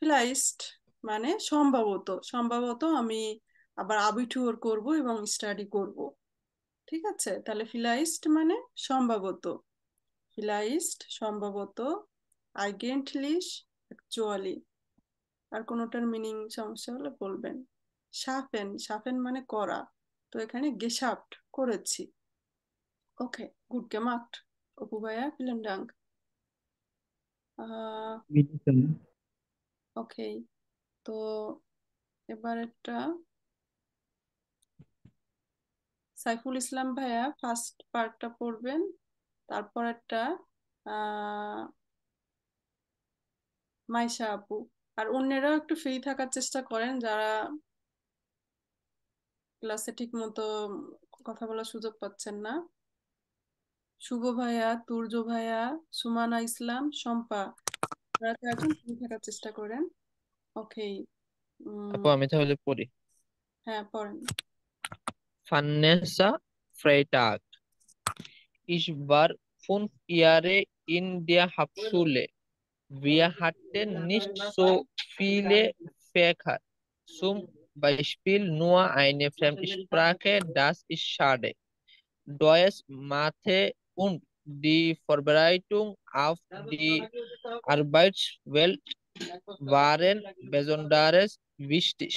ফ্লাইস্ট মানে সম্ভবত, সম্ভবত আমি আবার আবিটুর করব এবং স্টাডি করব। ঠিক আছে, তাহলে ফ্লাইস্ট মানে সম্ভবত, ফ্লাইস্ট সম্ভবত, আইগেন্টলিশ অ্যাকচুয়ালি। আর কোনোটার মিনিং সমস্যা হলে বলবেন। সাফেন, সাফেন মানে করা, তো এখানে গেশাফট করেছি। ওকে, গুড gemacht অপু ভাইয়া, vielen Dank। Bitteschön. ওকে, তো এবার একটা সাইফুল ইসলাম ভাইয়া ফার্স্ট পার্টটা পড়বেন, তারপর একটা মাইশা আপু। আর অন্যেরাও একটু ফ্রি থাকার চেষ্টা করেন যারা ক্লাসে ঠিক মতো কথা বলার সুযোগ পাচ্ছেন না। শুভ ভাইয়া, তুর্য ভাইয়া, সুমানা ইসলাম, শম্পা, আপনারা চারজন ফ্রি থাকার চেষ্টা করেন। ওকে, আপু আমি তাহলে পড়ি। হ্যাঁ পড়েন। Vanessa Freitag. Ich war 5 Jahre in der Hauptschule. Wir hatten nicht so viele Fächer. Zum Beispiel nur eine Fremdsprache, das ist schade. Deutsch, Mathe und die Vorbereitung auf die Arbeitswelt waren besonders wichtig.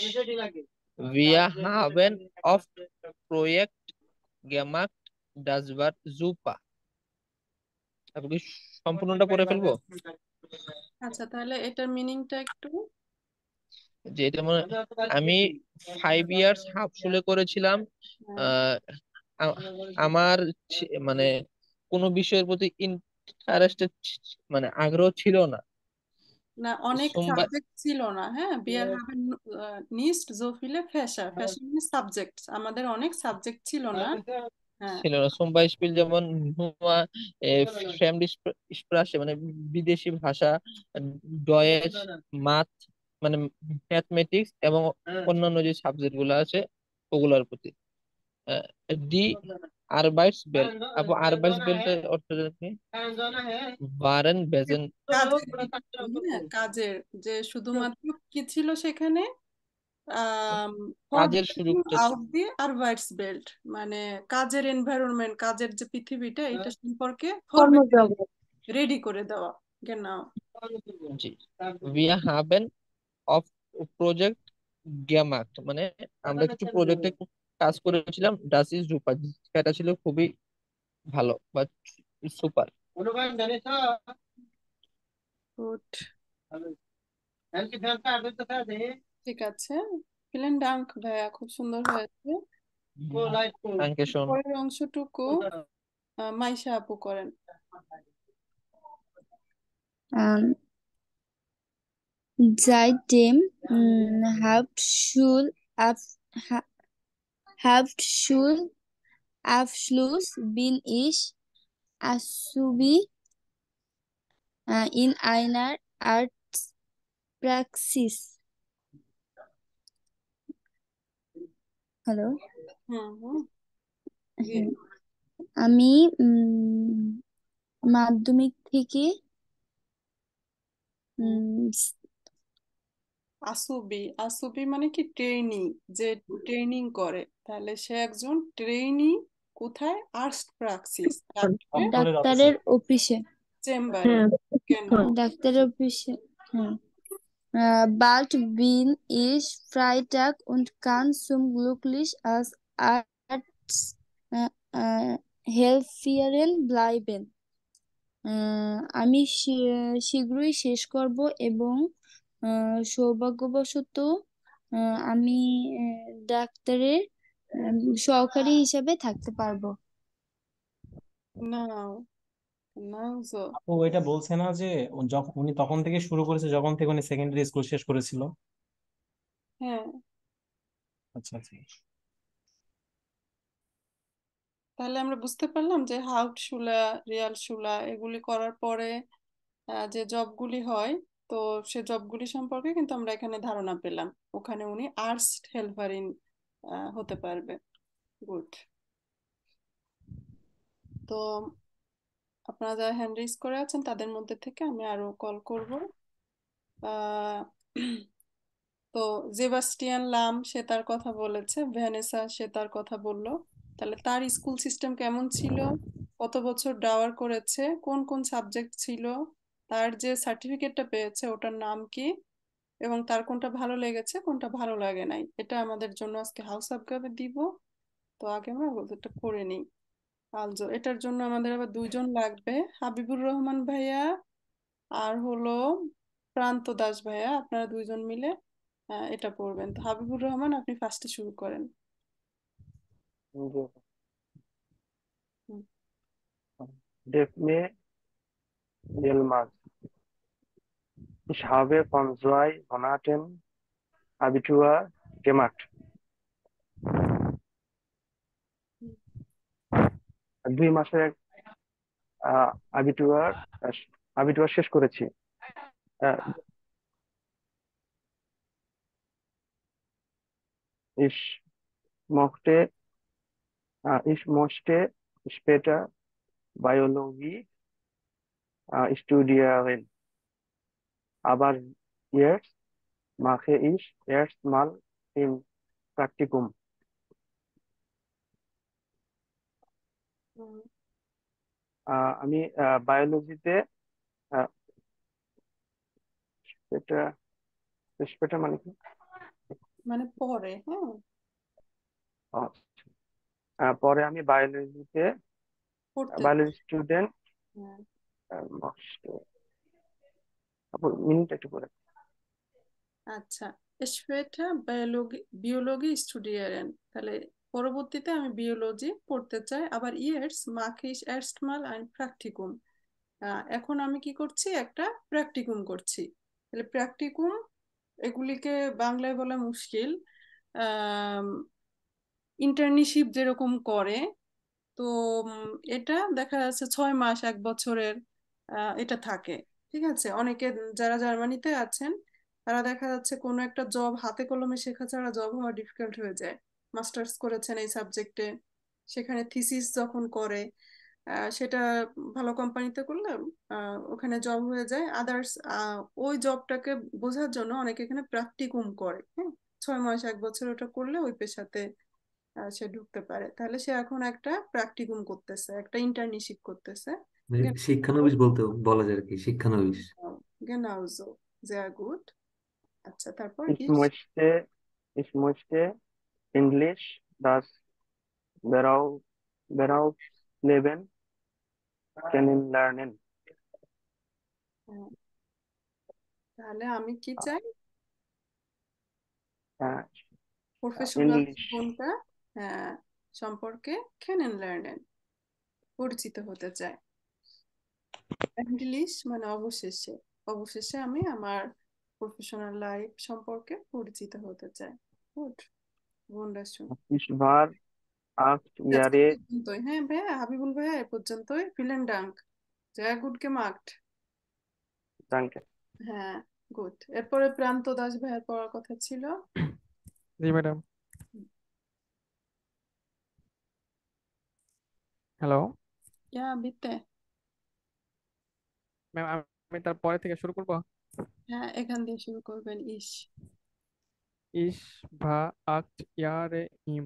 Wir haben oft Projekt gemacht, das war super. আপনি কি সম্পূর্ণটা পড়ে ফেলবো? আচ্ছা, তাহলে এটার মিনিংটা একটু। যে এটা মানে আমি 5 ইয়ার্স হাফ স্কুলে করেছিলাম। আহ, আমার মানে কোনো বিষয়ের প্রতি ইন্টারেস্টেড মানে আগ্রহ ছিল না। না, অনেক সোমবার সাবজেক্ট ছিল না। হ্যাঁ, wir haben nicht so viele Fächer, Fächer মানে সাবজেক্ট, আমাদের অনেক সাবজেক্ট ছিল না। হ্যাঁ, ছিল না। সোমবার স্পিল যেমন নুয়া ফ্রেমড স্প্রাশে মানে বিদেশি ভাষা, ডয়েশ, মাথ মানে ম্যাথমেটিক্স এবং অন্যান্য যে সাবজেক্ট গুলো আছে ওগুলোর প্রতি। ডি আরবাইটস বেল্ট, আপু আরবাইটস বেল্টের অর্থ কি? বারেন বেজেন। কাজের ভিত্তি, হ্যাঁ, কাজের, যে শুধুমাত্র কি ছিল সেখানে, কাজের সুযোগটা আউট দি আরবাইটসবেল্ট মানে কাজের এনভায়রনমেন্ট, কাজের যে পৃথিবীটা, এটা সম্পর্কে কর্মজগৎ। রেডি করে দেওয়া। genau। G, wir haben of project gemacht মানে আমরা কিছু প্রজেক্টে কাজ করেছিলাম, das ist super, সেটা ছিল খুবই ভালো বা সুপার। গুড, ঠিক আছে, vielen Dank ভাইয়া, খুব সুন্দর হয়েছে। Thank you. পরের অংশটুকু মাইশা আপু করেন। Seitdem Hauptschulabschluss bin ich Azubi in einer Arztpraxis. Hello. হুম হুম জি হ্যাঁ, আমি মাধ্যমিক থেকে হুম। স- আসুবি আসুবি মানে কি ট্রেনি, যে ট্রেনিং করে, তাহলে সে একজন ট্রেনি। কোথায়? আর্টস প্রাক্সিস, ডাক্তারের ডাক্তারের অফিসে চেম্বারে। হ্যাঁ genau। ডাক্তারের অফিসে হ্যাঁ। Bald bin ich Freitag und kann zum Glücklich als Arzt äh, äh, Helferin bleiben. আমি শীঘ্রই শেষ করব এবং সৌভাগ্যবশত আমি ডাক্তারের সহকারী হিসাবে থাকতে পারবো। নাও নাও so। ও এটা বলছে না যে যখন উনি তখন থেকে শুরু করেছে, যখন থেকে উনি সেকেন্ডারি স্কুল শেষ করেছিল? হ্যাঁ, আচ্ছা আচ্ছা। তাহলে আমরা বুঝতে পারলাম যে হাউটশুলা, রিয়ালশুলা এগুলি করার পরে যে জবগুলি হয়, তো সে জবগুলি সম্পর্কে কিন্তু আমরা এখানে ধারণা পেলাম। ওখানে উনি আর্টস হেল্পারিন হতে পারবে। গুড। তো আপনারা যারা হ্যান্ড রেজ করে আছেন তাদের মধ্যে থেকে আমি আরো কল করব। আহ, তো জেবাস্টিয়ান লাম সে তার কথা বলেছে, ভ্যানেসা সে তার কথা বলল। তাহলে তার স্কুল সিস্টেম কেমন ছিল, কত বছর ডাওয়ার করেছে, কোন কোন সাবজেক্ট ছিল, তার যে সার্টিফিকেটটা পেয়েছে ওটার নাম কি, এবং তার কোনটা ভালো লেগেছে কোনটা ভালো লাগে নাই, এটা আমাদের জন্য আজকে হাউস আবগাবে দিব। তো আগে আমরা ওটা করে নিই। আলজো এটার জন্য আমাদের আবার দুইজন লাগবে, হাবিবুর রহমান ভাইয়া আর হলো প্রান্ত দাস ভাইয়া, আপনারা দুইজন মিলে এটা পড়বেন। তো হাবিবুর রহমান আপনি ফার্স্টে শুরু করেন। জি। হুম। Daphne Yilmaz. Ich habe von 2 Monaten Abitur gemacht. হুম। 2 মাসের আবিটুয়ার আবিটুয়ার শেষ করেছি। আহ, Ich mochte ich möchte später Biologie studieren, aber jetzt mache ich erstmal im Praktikum. হুম। আমি বায়োলজিতে এটা স্পেটা মানে কি? মানে পরে, হ্যাঁ। ও, পরে আমি বায়োলজিতে পড়তে বায়োলজি স্টুডেন্ট। হ্যাঁ। মিনিট একটু পরে। আচ্ছা, später বিওলজি স্টুডিয়ারেন, তাহলে পরবর্তীতে আমি বিওলজি পড়তে চাই, আবার ইয়ার্স মাকে এরস্টমাল ein প্র্যাকটিকুম। এখন আমি কি করছি, একটা প্র্যাকটিকুম করছি। তাহলে প্র্যাকটিকুম এগুলিকে বাংলায় বলা মুশকিল। ইন্টার্নশিপ যেরকম করে, তো এটা দেখা যাচ্ছে 6 মাস 1 বছরের এটা থাকে। ঠিক আছে, অনেকে যারা জার্মানিতে আছেন তারা দেখা যাচ্ছে কোনো একটা জব হাতে কলমে শেখা ছাড়া জব হওয়া ডিফিকাল্ট হয়ে যায়। মাস্টার্স করেছেন এই সাবজেক্টে, সেখানে থিসিস যখন করে সেটা ভালো কোম্পানিতে করলে ওখানে জব হয়ে যায়। আদার্স ওই জবটাকে বোঝার জন্য অনেকে এখানে প্র্যাকটিকুম করে। হ্যাঁ, 6 মাস 1 বছর ওটা করলে ওই পেশাতে সে ঢুকতে পারে। তাহলে সে এখন একটা প্র্যাকটিকুম করতেছে, একটা ইন্টার্নশিপ করতেছে। মানে শিক্ষানবিশ বলতে বলা যায় আর কি, শিক্ষানবিশ। genau so, sehr gut। আচ্ছা, তারপর Ich möchte ich möchte Englisch das Berufsleben kennenlernen. তাহলে আমি কি চাই, আহ, প্রফেশনাল ইংলিশ জীবনটা সম্পর্কে kennenlernen, পরিচিত হতে চাই। ইংলিশ মানে অবশেষে, অবশেষে আমি আমার প্রফেশনাল লাইফ সম্পর্কে পরিচিত হতে চাই। Good, wunderschön। Ich war 8 আজকে Jahre পর্যন্তই, হ্যাঁ ভাইয়া, হাবিবুল ভাইয়া এ পর্যন্তই। ভিলেন ডাঙ্ক, জয়া গুড gemacht। danke. হ্যাঁ, গুড। এরপরে প্রান্ত দাস ভাইয়ার পড়ার কথা ছিল। জি madam. Hello Ja, bitte. Ma'am, আমি তারপরে থেকে শুরু করব। হ্যাঁ, এখান দিয়ে শুরু করবেন ইস। Ich war 8 Jahre im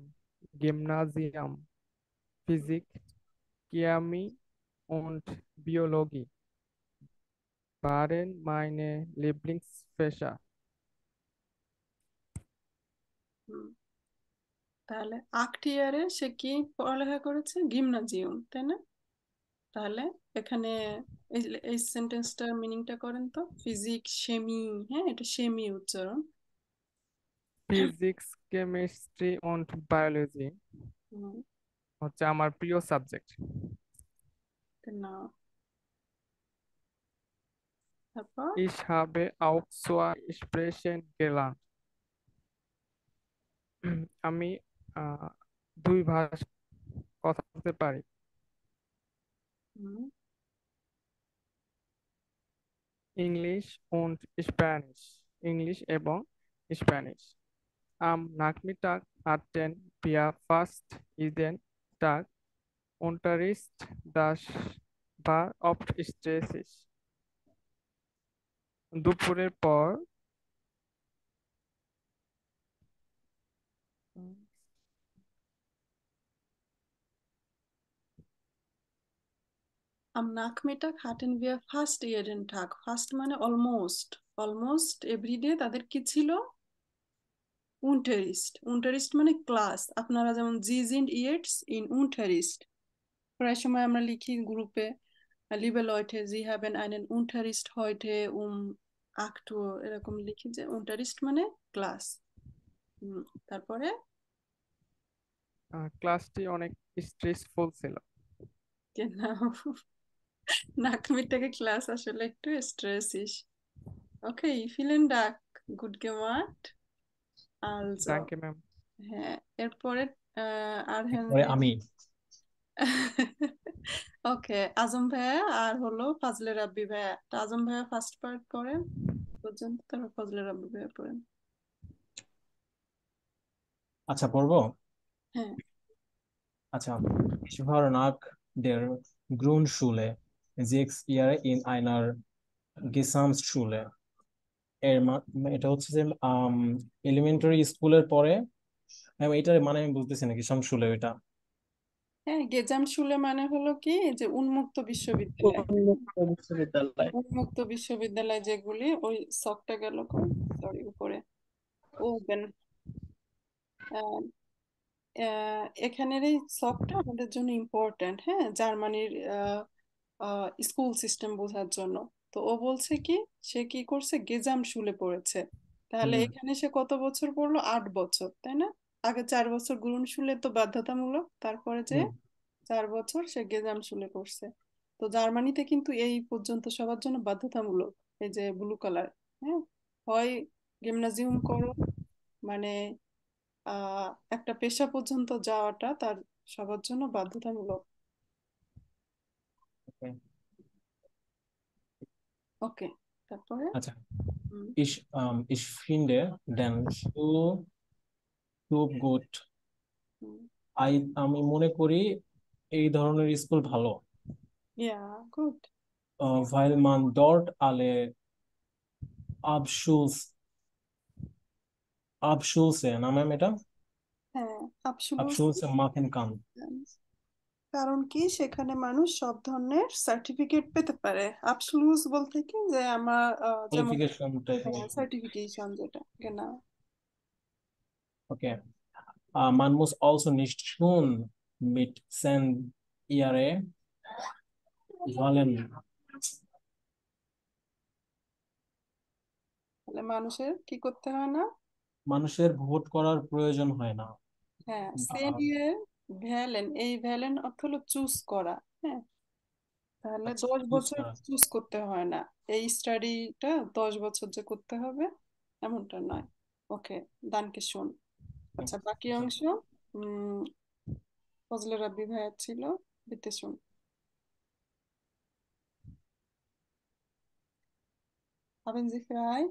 Gymnasium. Physik, Chemie und Biologie waren meine Lieblingsfächer. হুম, তাহলে ইয়ারে সে কি পড়ালেখা করেছে? গিমনাজিয়াম, তাই না? তাহলে এখানে এই এই সেন্টেন্সটার মিনিংটা করেন তো। ফিজিক্স, সেমি, হ্যাঁ এটা সেমি উচ্চারণ। ফিজিক্স, কেমিস্ট্রি und বায়োলজি হুম, হচ্ছে আমার প্রিয় সাবজেক্ট। genau. তারপর Ich habe auch zwei Sprachen gelernt. আমি আহ, 2 ভাষা কথা বলতে পারি। হুম, ইংলিশ und Spanish, ইংলিশ এবং Spanish. Am Nachmittag hatten wir fast jeden Tag Unterricht, das war oft stressig. দুপুরের পর am Nachmittag hatten wir fast jeden Tag. First মানে অলমোস্ট, অলমোস্ট এভরিডে তাদের কি ছিল? উনটারিস্ট। উনটারিস্ট মানে ক্লাস। আপনারা যেমন জি sind jetzt in Unterricht, প্রায় সময় আমরা লিখি গ্রুপে, liebe Leute, Sie haben einen Unterricht heute um 8 Uhr, এরকম লিখি যে Unterricht মানে ক্লাস। তারপরে ক্লাসটি অনেক স্ট্রেসফুল ছিল। genau, Nachmittag ক্লাস আসলে একটু স্ট্রেসিস। Okay, vielen Dank, gut gemacht. Also, thank you ma'am. হ্যাঁ, এরপরে আরহান এরপরে আমি ওকে, আজম ভাইয়া আর হলো ফাজলে রাব্বি ভাইয়া। তো আজম ভাইয়া ফার্স্ট পার্ট করেন পর্যন্ত, তারপর ফজলে রাব্বি ভাইয়া পড়েন। আচ্ছা পড়বো। হ্যাঁ, আচ্ছা, ich war nach der Grundschule 6 Jahre in einer Gesamtschule. এটা হচ্ছে যে এলিমেন্টারি স্কুলের পরে, এটার মানে আমি বুঝতেছি না গিসামশুলে ওইটা। হ্যাঁ, গেজাম শুলে মানে হলো কি যে উন্মুক্ত বিশ্ববিদ্যালয়। উন্মুক্ত বিশ্ববিদ্যালয়। উন্মুক্ত বিশ্ববিদ্যালয় যেগুলি, ওই শখটা গেল সরি উপরে ওপেন। এখানের এই শখটা আমাদের জন্য ইম্পর্ট্যান্ট, হ্যাঁ, জার্মানির স্কুল সিস্টেম বোঝার জন্য। তো ও বলছে কি, সে কি করছে, গেজাম শুলে পড়েছে। তাহলে এখানে সে কত বছর পড়লো? 8 বছর, তাই না? আগে 4 বছর গ্রুন শুলে তো বাধ্যতামূলক, তারপরে যে 4 বছর সে গেজাম শুলে করছে। তো জার্মানিতে কিন্তু এই পর্যন্ত সবার জন্য বাধ্যতামূলক, এই যে ব্লু কালার, হ্যাঁ, হয় গিমনাজিয়াম করো, মানে একটা পেশা পর্যন্ত যাওয়াটা তার সবার জন্য বাধ্যতামূলক। ওকে, তারপরে আচ্ছা, ich finde den Schul খুব গুড। আমি মনে করি এই ধরনের স্কুল ভালো। ইয়া good. weil man dort alle Abschlüsse না ম্যাম এটা হ্যাঁ, আবসুলুস। Abschlüsse machen kann। কারণ কি, সেখানে মানুষ সব ধরনের সার্টিফিকেট পেতে পারে। আবসুলুস বলতে কি যে আমার যেমন কোয়ালিফিকেশন টাইপের। সার্টিফিকেশন যেটা কেনা। Okay. Man muss also nicht schon mit 10 Jahre wollen। তাহলে মানুষের কি করতে হয় না? মানুষের ভোট করার প্রয়োজন হয় না। হ্যাঁ, সেনিয়ে ভ্যালেন, এই ভ্যালেন অর্থ হলো চুজ করা, হ্যাঁ। তাহলে 10 বছর চুজ করতে হয় না, এই স্টাডিটা 10 বছর যে করতে হবে এমনটা নয়। ওকে, দানকে শোন। আচ্ছা, বাকি অংশ ফজলে রাব্বি ভাইয়া ছিল, দিতে শোন। হবেন জি ফ্রাই।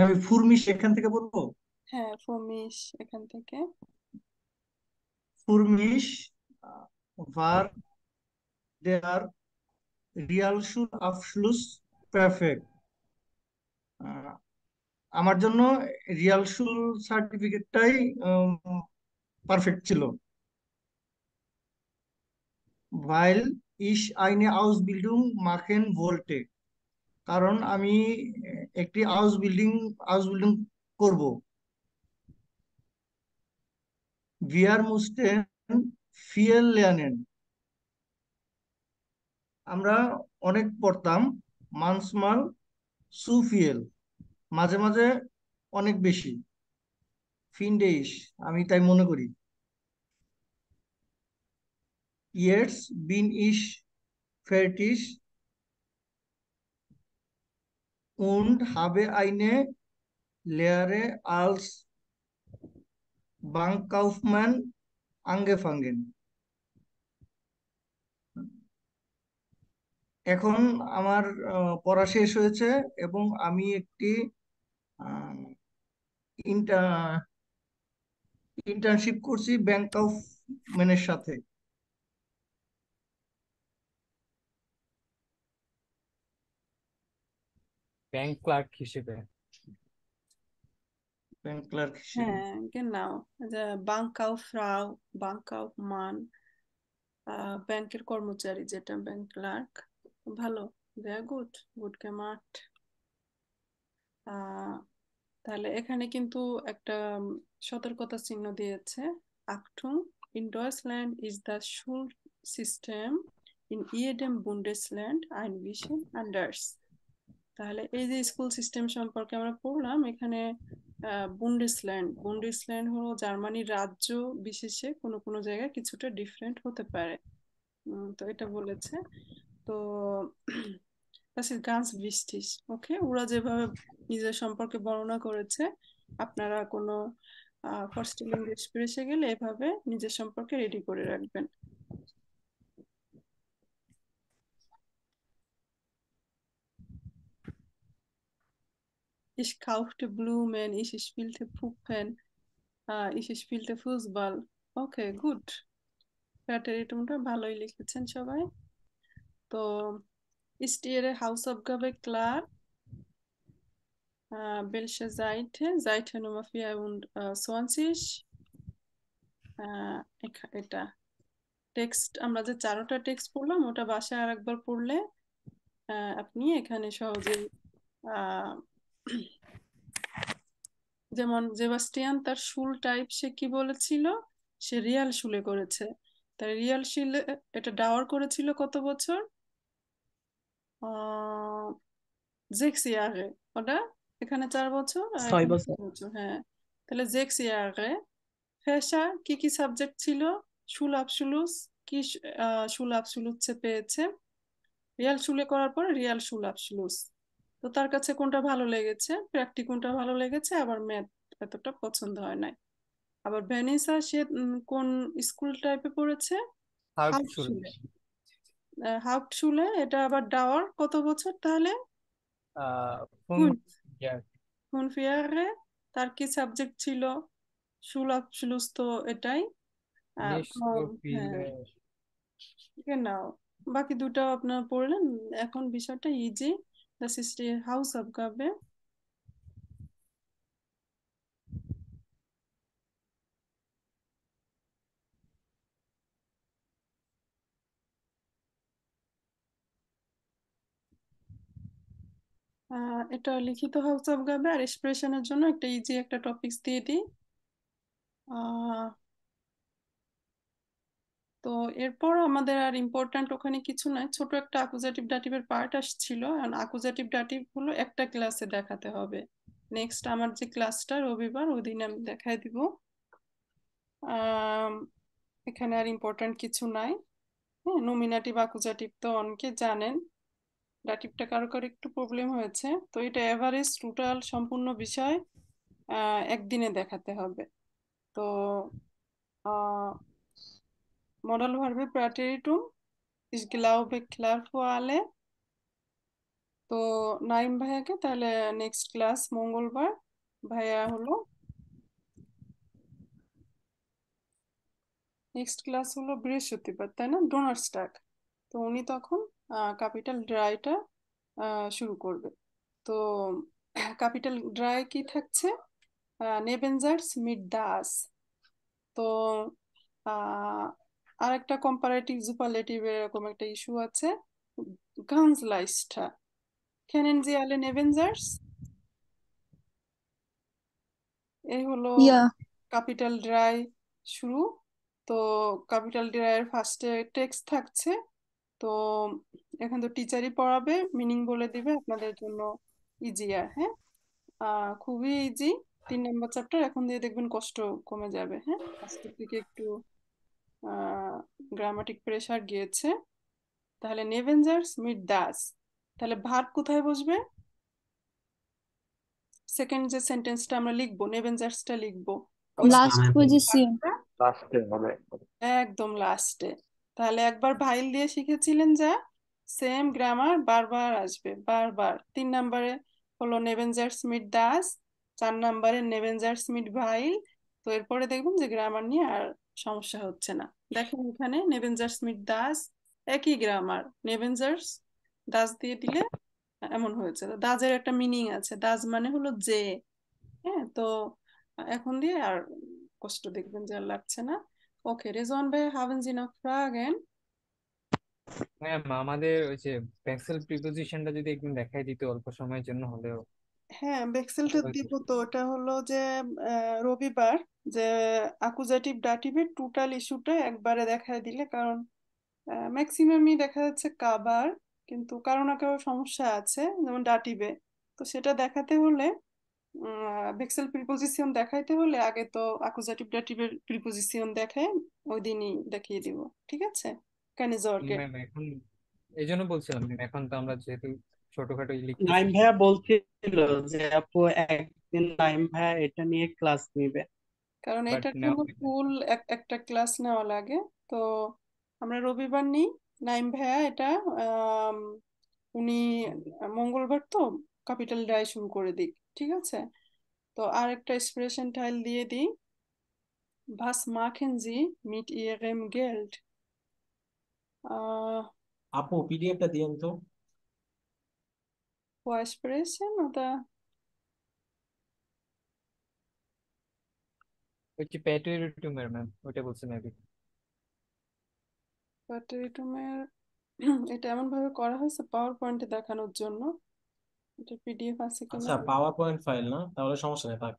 আমি ফুরমিশ এখান থেকে বলবো। হ্যাঁ, ফমিশ এখান থেকে। ফুরমিশ war der Realschulabschluss perfect? আমার জন্য রিয়ালসুল সার্টিফিকেটটাই পারফেক্ট ছিল। weil ich eine Ausbildung machen wollte, কারণ আমি একটি আউসবিল্ডিং করব। wir mussten viel lernen, আমরা অনেক পড়তাম। manchmal zu viel, মাঝে মাঝে অনেক বেশি। finde ich, আমি তাই মনে করি। jetzt bin ich fertig und habe eine Lehre als Bankkaufmann angefangen. এখন আমার পড়া শেষ হয়েছে এবং আমি একটি ইন্টার্নশিপ করছি ব্যাংক অফ ম্যানের সাথে। ব্যাংক ক্লার্ক হিসেবে। ব্যাংক ক্লার্ক হিসেবে। হ্যাঁ, genau. বাংকাউফ্রাউ, বাংকাউফমান, ব্যাংকের কর্মচারী, যেটা ব্যাংক ক্লার্ক। ভালো, ভেরি গুড, গুড gemacht. তাহলে এখানে কিন্তু একটা সতর্কতা চিহ্ন দিয়েছে। Achtung, in Deutschland ist das Schulsystem in jedem Bundesland ein bisschen anders. তাহলে এই যে স্কুল সিস্টেম সম্পর্কে আমরা পড়লাম, এখানে বুন্ডেসল্যান্ড হলো জার্মানির রাজ্য বিশেষে কোনো কোনো জায়গায় কিছুটা ডিফারেন্ট হতে পারে। তো এটা বলেছে। তো das ist ganz wichtig, ওকে। ওরা যেভাবে নিজের সম্পর্কে বর্ণনা করেছে, আপনারা কোনো ফরস্টিলিং এক্সপ্রেসে গেলে এভাবে নিজের সম্পর্কে রেডি করে রাখবেন। Ich kaufte Blumen, ich spielte Puppen, ich spielte Fußball. ওকে, গুড। প্যাটারিটমটা ভালোই লিখেছেন সবাই। তো ist Ihre Hausaufgabe klar? Welche Seite? Seite Nummer 24. এটা টেক্সট, আমরা যে 4টা টেক্সট পড়লাম ওটা বাসায় আরেকবার পড়লে আপনি এখানে সহজে যেমন জেবাস্টিয়ান তার শুল টাইপ সে কি বলেছিল, সে রিয়াল শুলে করেছে। তার রিয়াল শুলে এটা ডাওয়ার করেছিল কত বছর? 6 Jahre, ওটা এখানে 4 বছর আর 6 এখানে বছর। 4 বছর। হ্যাঁ, তাহলে 6 Jahre। ফেশা কি কি সাবজেক্ট ছিল? শুল আবসুলুস, কি শুল আবসুলুসে পেয়েছে? রিয়াল শুলে করার পরে রিয়াল শুল আবসুলুস। তো তার কাছে কোনটা ভালো লেগেছে? প্র্যাকটিকুমটা ভালো লেগেছে, আবার ম্যাথ এতটা পছন্দ হয় নাই। আবার ভ্যানিসা সে কোন স্কুল টাইপে পড়েছে? হাউপশুলে। হাউপশুলে এটা আবার ডাওয়ার কত বছর তাহলে? 5 ইয়ার। 5 Jahre। তার কি সাবজেক্ট ছিল? শুল আবসুলুস, তো এটাই। Nicht so হ্যাঁ, viele। genau। বাকি দুটো আপনারা পড়লেন। এখন বিষয়টা easy. Das ist die Hausaufgabe। এটা লিখিত Hausaufgabe, আর এক্সপ্রেশনের জন্য একটা ইজি একটা টপিকস দিয়ে দিই। তো এরপর আমাদের আর ইম্পর্ট্যান্ট ওখানে কিছু নাই, ছোট একটা অ্যাকুজাটিভ ডাটিভের পার্ট আসছিল। আর অ্যাকুজাটিভ ডাটিভ হলো একটা ক্লাসে দেখাতে হবে। নেক্সট আমার যে ক্লাসটা রবিবার, ওই দিন আমি দেখাই দিব। এখানে আর ইম্পর্ট্যান্ট কিছু নাই। হ্যাঁ, নমিনেটিভ অ্যাকুজাটিভ তো অনেকে জানেন। ডাটিভটা কারো কারো একটু প্রবলেম হয়েছে, তো এটা এভারেজ টোটাল সম্পূর্ণ বিষয় একদিনে দেখাতে হবে। তো modal ভার্বে প্রাটেরিটুম, ich glaube klar für alle। তো নাইম ভাইয়াকে তাহলে নেক্সট ক্লাস মঙ্গলবার। ভাইয়া হলো নেক্সট ক্লাস হলো বৃহস্পতিবার, তাই না? ডোনার্সটাগ। তো উনি তখন ক্যাপিটাল ড্রাইটা শুরু করবে। তো ক্যাপিটাল ড্রাই কি থাকছে? নেবেনজার্স মিট দাস। তো আর একটা কম্পারেটিভ সুপারলেটিভ এরকম একটা ইস্যু আছে, গানসলাইস্টা। কেনেন জি আলে নেবেনজার্স? এই হলো ইয়া ক্যাপিটাল ড্রাই শুরু। তো ক্যাপিটাল ড্রাইয়ের ফার্স্টে টেক্সট থাকছে। তো এখন তো টিচারই পড়াবে, মিনিং বলে দিবে, আপনাদের জন্য ইজিয়ার। হ্যাঁ, খুবই ইজি। 3 নম্বর চ্যাপ্টার এখন দিয়ে দেখবেন কষ্ট কমে যাবে। হ্যাঁ, ফার্স্টের দিকে একটু গ্রামাটিক প্রেসার গিয়েছে। তাহলে নেভেঞ্জার্স মিট দাস, তাহলে ভার্ব কোথায় বসবে? সেকেন্ড যে সেন্টেন্সটা আমরা লিখবো, নেভেঞ্জার্সটা লিখবো, ওই লাস্ট পজিশন। ভার্বটা লাস্টে হবে। একদম লাস্টে। তাহলে একবার ভাইল দিয়ে শিখেছিলেন যা, সেম গ্রামার বারবার আসবে, বারবার। 3 নম্বরে হলো নেভেঞ্জার স্মিথ দাস, 4 নম্বরে নেভেঞ্জার স্মিথ ভাইল। তো এরপরে দেখবেন যে গ্রামার নিয়ে আর সমস্যা হচ্ছে না। দেখেন এখানে নেভেঞ্জার স্মিথ দাস, একই গ্রামার, নেভেঞ্জার্স দাস দিয়ে দিলে এমন হয়েছে। তো দাজের একটা মিনিং আছে, দাজ মানে হলো যে। হ্যাঁ, তো এখন দিয়ে আর কষ্ট দেখবেন যে আর লাগছে না। ওকে, রেজওয়ান ভাই, haben Sie noch Fragen? Ma'am আমাদের ওই যে ব্যাকসেল প্রিপোজিশনটা যদি একদিন দেখাই দিতে অল্প সময়ের জন্য হলেও হ্যাঁ, ভালো বেক্সেলটা হতো। দিব। তো ওটা হলো যে রবিবার, যে অ্যাকুজাটিভ ডাটিভের টোটাল ইস্যুটা একবারে দেখায় দিলে, কারণ ম্যাক্সিমামই দেখা যাচ্ছে কাবার, কিন্তু কারো না কারো সমস্যা আছে যেমন ডাটিভে। তো সেটা দেখাতে হলে, বেক্সেল প্রিপোজিশন দেখাইতে হলে আগে তো অ্যাকুজাটিভ ডাটিভের প্রিপোজিশন দেখায় ওই দিনই দেখিয়ে দিব। ঠিক আছে, কানে জর্গে। ম্যাম এখন এই জন্য বলছিলাম ম্যাম, এখন তো আমরা যেহেতু ছোটখাটো লিখতেছি, নাইম ভাইয়া বলছিল যে আপু একদিন নাইম ভাইয়া এটা নিয়ে ক্লাস নিবে। কারণ বাট এটার নেওয়া জন্য হয়নি। ফুল একটা ক্লাস নেওয়া লাগে। তো আমরা রবিবার নিই, নাইম ভাইয়া এটা আম, উনি মঙ্গলবার তো ক্যাপিটাল ডাই শুরু করে দিক। ঠিক আছে, তো আর একটা এক্সপ্রেশন টাইল দিয়ে দিই, was machen Sie mit Ihrem Geld? আহ আপু পিডিএফটা দিয়েন তো। Vorsprechen oder ওই যে প্যাটুইটুমের ম্যাম ওইটা বলছে মেবি। পাটেরিটুমের? এটা এমন ভাবে করা হয়েছে পাওয়ার পয়েন্টে দেখানোর জন্য, এটা পিডিএফ আছে কিনা আচ্ছা পাওয়ার পয়েন্ট ফাইল না, তাহলে সমস্যা নেই থাক।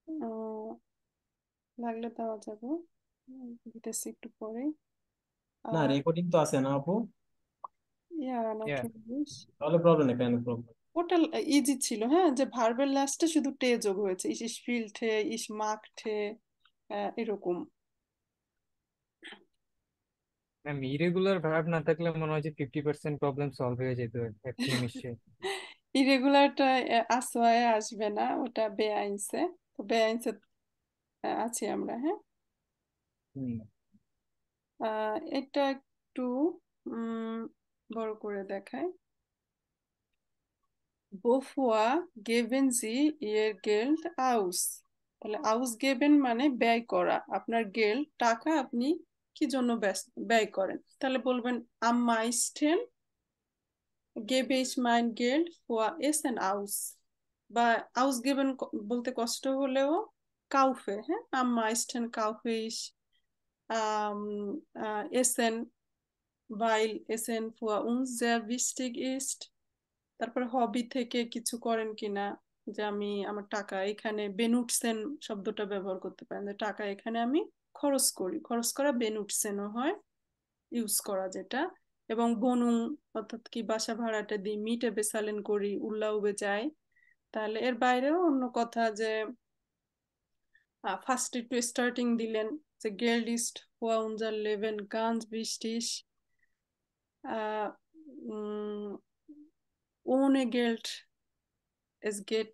আহ, লাগলে দেওয়া যাবে। দিতেছি একটু পরে। না রেকর্ডিং তো আছে না আপু, ইয়া natürlich। তাহলে প্রবলেম নেই, কেন প্রবলেম। ওটা ইজি ছিল। হ্যাঁ, যে ভার্বের লাস্টে শুধু টে যোগ হয়েছে, ইস ফিল্টে, ইস মাখটে, এরকম। ম্যাম ইরেগুলার ভার্ব না থাকলে মনে হয় যে 50% প্রবলেম সলভ হয়ে যেত এক নিমিষে। ইরেগুলারটা আসওয়ায় আসবে না, ওটা বেআইনসে। তো বেআইনসে আছি আমরা। হ্যাঁ, হুম। এটা একটু বড় করে দেখায়। Wofür geben Sie Ihr Geld aus? তাহলে আউস গেবেন মানে ব্যয় করা। আপনার গেল্ড টাকা আপনি কি জন্য ব্যয় করেন? তাহলে বলবেন am meisten gebe ich mein Geld für Essen aus। বা ausgeben বলতে কষ্ট হলেও কাউফে। হ্যাঁ, am meisten kaufe ich Essen, weil Essen für uns sehr wichtig ist। তারপর হবি থেকে কিছু করেন কিনা, যে আমি আমার টাকা এখানে বেনুটসেন শব্দটা ব্যবহার করতে পারেন, যে টাকা এখানে আমি খরচ করি। খরচ করা বেনুটসেনও হয় ইউজ করা যেটা। এবং বনুং অর্থাৎ কি বাসা ভাড়াটা দিই, মিটে বেসালেন করি, উল্লাউবে যাই। তাহলে এর বাইরেও অন্য কথা, যে ফার্স্ট একটু স্টার্টিং দিলেন, যে গেল্ড ইস্ট হোয়া উনজার লেভেন গাঞ্জ বৃষ্টিস ohne Geld es geht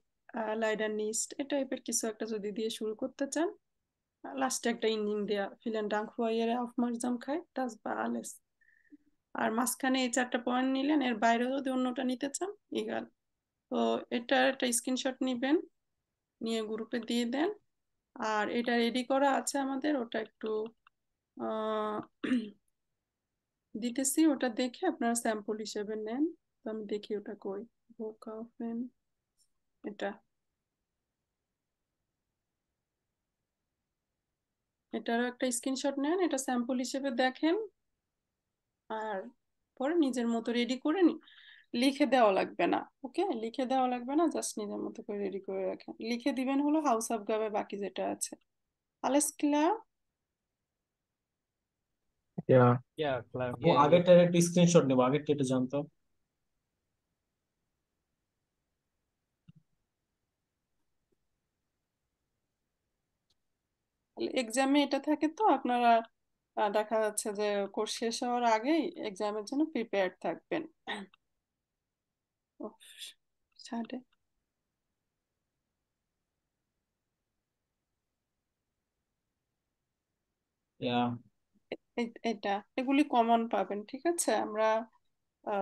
leider nicht, এই টাইপের কিছু একটা যদি দিয়ে শুরু করতে চান, লাস্টে একটা ইঞ্জিন দেয়া, ফিলেন ডাঙ্ক ফর ইয়রে aufmerksamkeit, das war alles। আর মাঝখানে এই 4টা পয়েন্ট নিলেন, এর বাইরেও যদি অন্যটা নিতে চান ইগাল। তো এটা একটা স্ক্রিনশট নিবেন, নিয়ে গ্রুপে দিয়ে দেন। আর এটা রেডি করা আছে আমাদের, ওটা একটু আহ, দিতেছি, ওটা দেখে আপনারা স্যাম্পল হিসেবে নেন। তো আমি দেখি ওটা কই, ভোকাফেন, এটা এটারও একটা স্ক্রিনশট নেন, এটা স্যাম্পল হিসেবে দেখেন। আর পরে নিজের মতো রেডি করে লিখে দেওয়া লাগবে না। ওকে, লিখে দেওয়া লাগবে না, জাস্ট নিজের মতো করে রেডি করে রাখেন। লিখে দিবেন হলো Hausaufgabe, বাকি যেটা আছে। Alles klar? ইয়া ক্লার। ও আগেরটার একটা স্ক্রিনশট নেবো, আগেরটা এটা জানতো। এক্সামে এটা থাকে তো আপনারা দেখা যাচ্ছে যে কোর্স শেষ হওয়ার আগেই এক্সামের জন্য প্রিপেয়ার্ড থাকবেন। উফ, ছাড়ে। ইয়া এটা এগুলি কমন পাবেন, ঠিক আছে? আমরা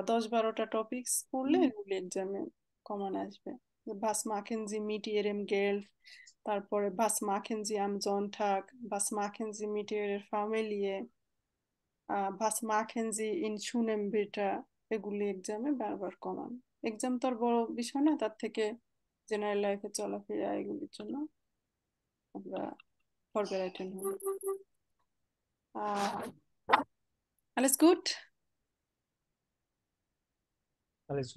10-12টা টপিকস পড়লে এগুলি এক্সামে কমন আসবে। Was machen Sie mit Ihrem Geld? তারপরে was machen Sie am Sonntag? Was machen Sie mit Ihrer Familie? was machen Sie in schönem Wetter? এগুলি এক্সামে বারবার কমন। এক্সাম তো আর বড় বিষয় না, তার থেকে জেনারেল লাইফে চলাফেরা এগুলির জন্য আমরা vorbereiten হই। Alles gut? Alles